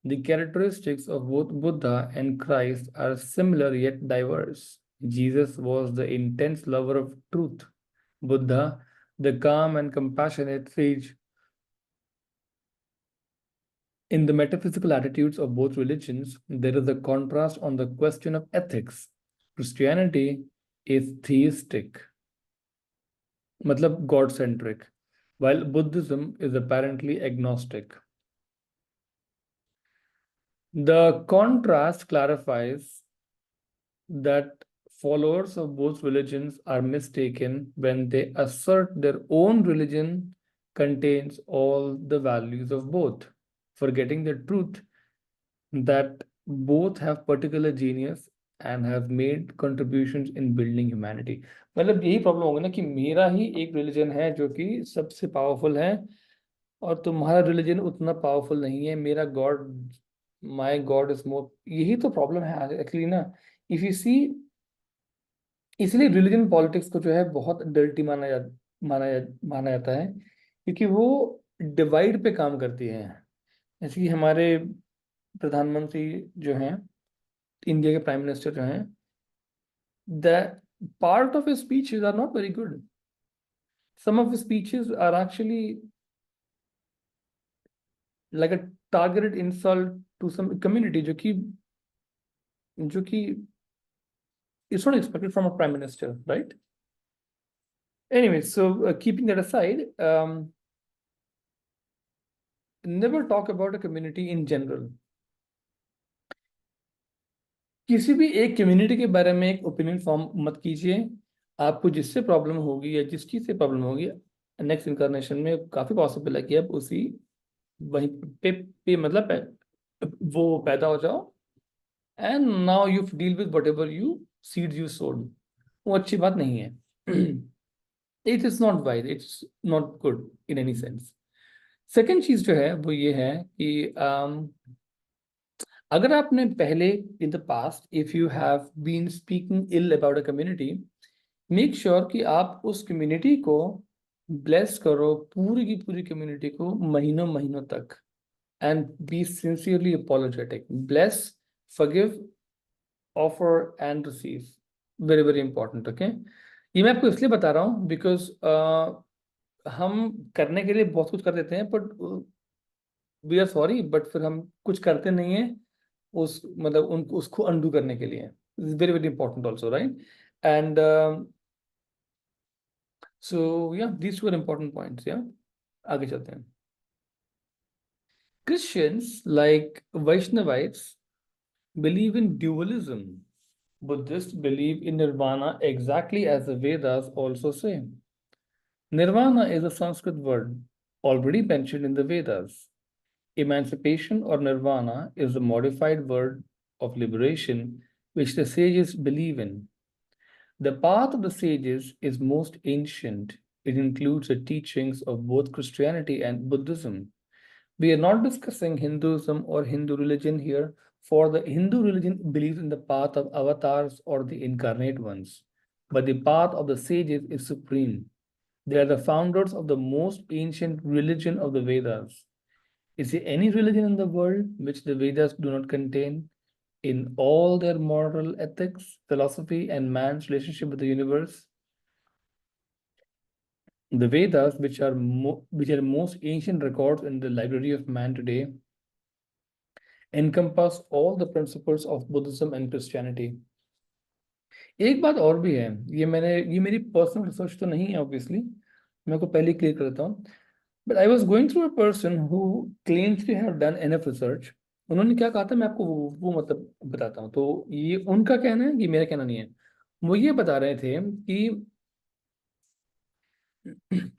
The characteristics of both Buddha and Christ are similar yet diverse. Jesus was the intense lover of truth. Buddha, the calm and compassionate sage. In the metaphysical attitudes of both religions, there is a contrast on the question of ethics. Christianity is theistic, matlab God-centric, while Buddhism is apparently agnostic. The contrast clarifies that followers of both religions are mistaken when they assert their own religion contains all the values of both, forgetting the truth that both have particular genius and have made contributions in building humanity. मतलब यही problem होगा ना कि मेरा ही एक religion है जो कि सबसे पावरफुल है और तुम्हारा रिलीजन उतना पावरफुल नहीं है, मेरा God, my God is more, यही तो प्रॉब्लम है एक्चुअली ना। इफ यू सी, इसलिए रिलीजन पॉलिटिक्स को जो है बहुत डर्टी माना जाता है, क्योंकि वो डिवाइड पे काम करती है। जैसे कि हमारे प्रधानमंत्री जो हैं, इंडिया के प्राइम मिनिस्टर जो हैं, the part of his speeches are not very good. Some of his speeches are actually like a targeted insult to some community, जो कि it's not expected from a prime minister, right? Anyway, so keeping that aside, never talk about a community in general. किसी भी एक community के बारे में एक opinion form मत कीजिए। आपको जिससे प्रॉब्लम होगी या जिस चीज से प्रॉब्लम होगी, नेक्स्ट इनकारनेशन में काफी पॉसिबल है कि आप उसी वहीं पे मतलब वो पैदा हो जाओ, and now you deal with whatever you seeds you सोड। वो अच्छी बात नहीं है। It is not wise, it's not good in any sense. Second चीज जो है वो ये है कि अगर आपने पहले in the past if you have been speaking ill about a community, make sure कि आप उस कम्युनिटी को ब्लेस करो, पूरी की पूरी कम्युनिटी को महीनों महीनों तक, and be sincerely apologetic, bless, forgive, offer and receive, very very important. Okay, ये मैं आपको इसलिए बता रहा हूँ बिकॉज हम करने के लिए बहुत कुछ कर देते हैं, but we are sorry, but फिर हम कुछ करते नहीं है उस मतलब उनको उसको अंडू करने के लिए। Is very very important also, right? And so या these two are important points. या आगे चलते हैं। Christians like Vaishnavites believe in dualism. Buddhists believe in nirvana exactly as the Vedas also say. Nirvana is a Sanskrit word already mentioned in the Vedas. Emancipation or nirvana is the modified word of liberation which the sages believe in. The path of the sages is most ancient. It includes the teachings of both Christianity and Buddhism. We are not discussing Hinduism or Hindu religion here, for the Hindu religion believes in the path of avatars or the incarnate ones. But the path of the sages is supreme. They are the founders of the most ancient religion of the Vedas. Is there any religion in the world which the Vedas do not contain in all their moral ethics, philosophy, and man's relationship with the universe? The Vedas, which are most ancient records in the library of man today, encompass all the principles of Buddhism and Christianity. एक बात और भी है, ये मेरी personal research तो नहीं है ऑब्वियसली, मैं को पहले क्लियर करता हूँ, but I was going through a person who claims to have done enough research. उन्होंने क्या कहा था, मैं आपको वो मतलब बताता हूँ. तो ये उनका कहना है, कि मेरा कहना नहीं है. वो ये बता रहे थे कि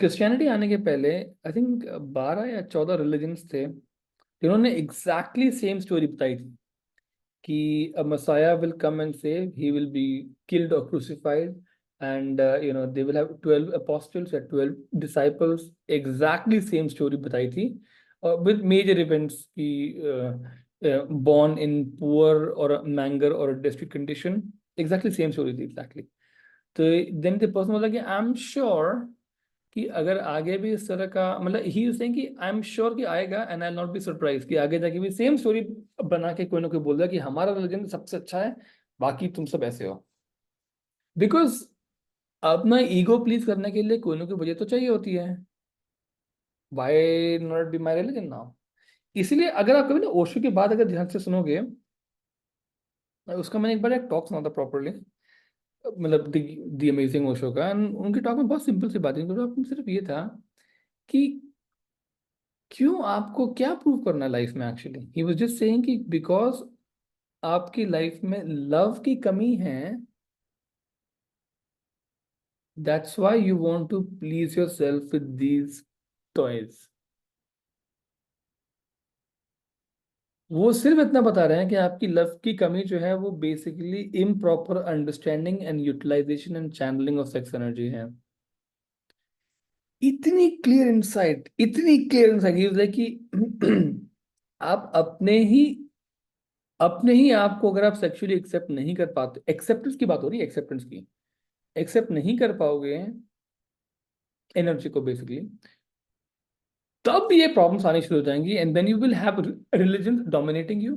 क्रिश्चियनिटी आने के पहले आई थिंक 12 या 14 रिलीजन्स थे जिन्होंने एग्जैक्टली सेम स्टोरी बताई थी कि a Messiah will come and save, he will be killed or crucified, and they will have 12 apostles or 12 disciples. Exactly same story बताई थी, with major events की born in poor or a manger or a destitute condition. Exactly same story थी exactly. तो then the person was like, I'm sure कि अगर आगे भी इस तरह का मतलब ही सेइंग कि आई एम श्योर कि आएगा, and I not be surprise कि आगे जाके भी सेम स्टोरी बना के कोई ना कोई बोल रहा है कि हमारा रिलीजन सबसे अच्छा है, बाकी तुम सब ऐसे हो. बिकॉज अपना ईगो प्लीज करने के लिए कोई ना कोई वजह तो चाहिए होती है. Why not be my religion now. इसलिए अगर आप कभी ना ओशो की बात अगर ध्यान से सुनोगे, उसका मैंने एक बार एक टॉक सुना था प्रॉपरली, मतलब द अमेजिंग ओशो का, and उनके टॉक में बहुत सिंपल सी बात है, सिर्फ ये था कि क्यों आपको क्या प्रूव करना है लाइफ में. Actually he was just saying कि बिकॉज आपकी लाइफ में लव की कमी है, that's why you want to please yourself with these toys. वो सिर्फ इतना बता रहे हैं कि आपकी लव की कमी जो है वो basically improper understanding and utilization and channeling of sex energy है. इतनी क्लियर इंसाइट लाइक कि आप अपने ही आपको अगर आप सेक्सुअली एक्सेप्ट नहीं कर पाते, एक्सेप्टेंस की बात हो रही है, एक्सेप्टेंस की, एक्सेप्ट नहीं कर पाओगे एनर्जी को बेसिकली, तब ये प्रॉब्लम्स आनी शुरू हो जाएंगी. And then you will have religion dominating you,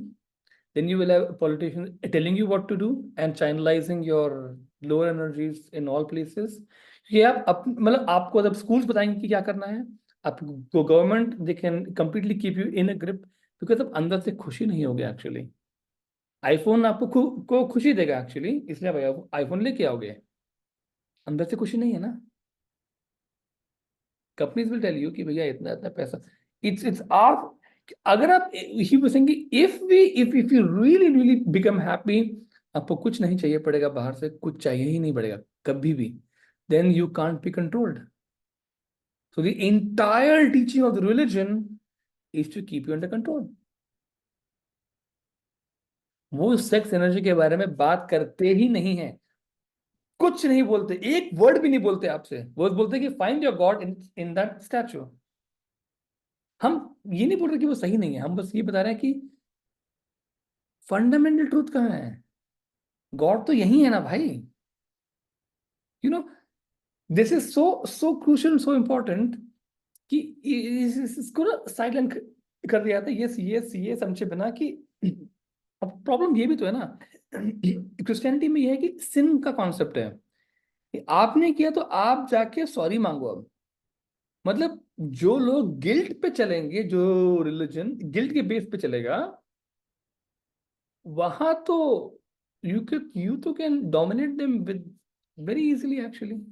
then you will have politicians telling you what to do and channelizing your lower energies in all places. ये आप मतलब आपको जब स्कूल्स बताएंगे कि क्या करना है, आपको government they can completely keep you in a grip, because अब अंदर से खुशी नहीं होगी. एक्चुअली आईफोन आपको को खुशी देगा एक्चुअली, इसलिए भैया आईफोन लेके आओगे, अंदर से खुशी नहीं है ना. कंपनीज विल टेल यू कि भैया इतना इतना पैसा, इट्स आप अगर आप ही बोलेंगे if you really really become happy, आपको कुछ नहीं चाहिए पड़ेगा बाहर से, कुछ चाहिए ही नहीं पड़ेगा कभी भी, then you can't be controlled. So the entire teaching of the religion is to keep you under control. वो सेक्स एनर्जी के बारे में बात करते ही नहीं है, कुछ नहीं बोलते, एक वर्ड भी नहीं बोलते आपसे. वो बोलते कि find your God in in that statue. हम ये नहीं बोल रहे कि वो सही नहीं है, हम बस ये बता रहे हैं कि फंडामेंटल ट्रूथ कहाँ है. गॉड तो यही है ना भाई. You know this is so so crucial, so important कि इसको ना साइडलाइन कर दिया था ये समझे बिना कि अब प्रॉब्लम ये भी तो है ना. क्रिश्चियनिटी में ये है कि सिन का कॉन्सेप्ट है कि आपने किया तो आप जाके सॉरी मांगो. अब मतलब जो लोग गिल्ट पे चलेंगे, जो रिलीजन गिल्ट के बेस पे चलेगा, वहां तो यू तो can dominate them with very easily actually.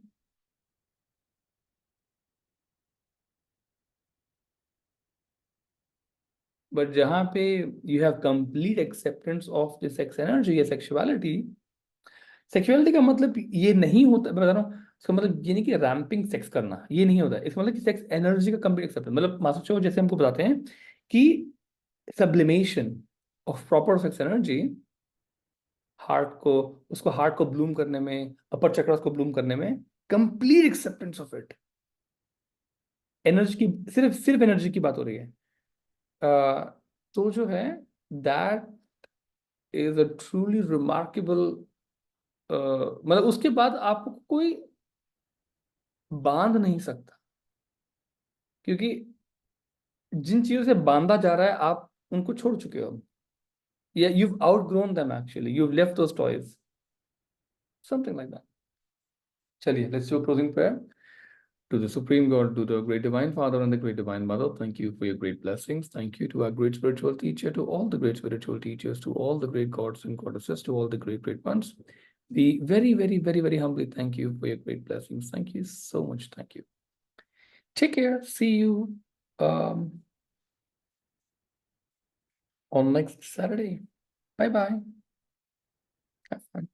But जहां पे you have complete acceptance of the sex energy या सेक्सुअलिटी, सेक्सुअलिटी का मतलब ये नहीं होता, मैं बता रहा हूँ, इसका मतलब ये नहीं कि रैम्पिंग सेक्स करना, ये नहीं होता. इसका मतलब कि सेक्स एनर्जी का कंप्लीट एक्सेप्टेंस, मतलब मास्टर जैसे हमको बताते हैं कि sublimation of proper sex energy, heart को उसको हार्ट को ब्लूम करने में, अपर चक्रास को ब्लूम करने में, complete acceptance of it. Energy की सिर्फ एनर्जी की बात हो रही है. तो जो है that is a truly remarkable. मतलब उसके बाद आपको कोई बांध नहीं सकता, क्योंकि जिन चीजों से बांधा जा रहा है आप उनको छोड़ चुके हो। या you've outgrown them actually, you've left those toys, something like that. चलिए, let's do a closing prayer. To the Supreme God, to the Great Divine Father and the Great Divine Mother, thank you for your great blessings. Thank you to our great spiritual teacher, to all the great spiritual teachers, to all the great gods and goddesses, to all the great, great ones. We very, very, very, very humbly thank you for your great blessings. Thank you so much. Thank you. Take care. See you on next Saturday. Bye bye. Have fun.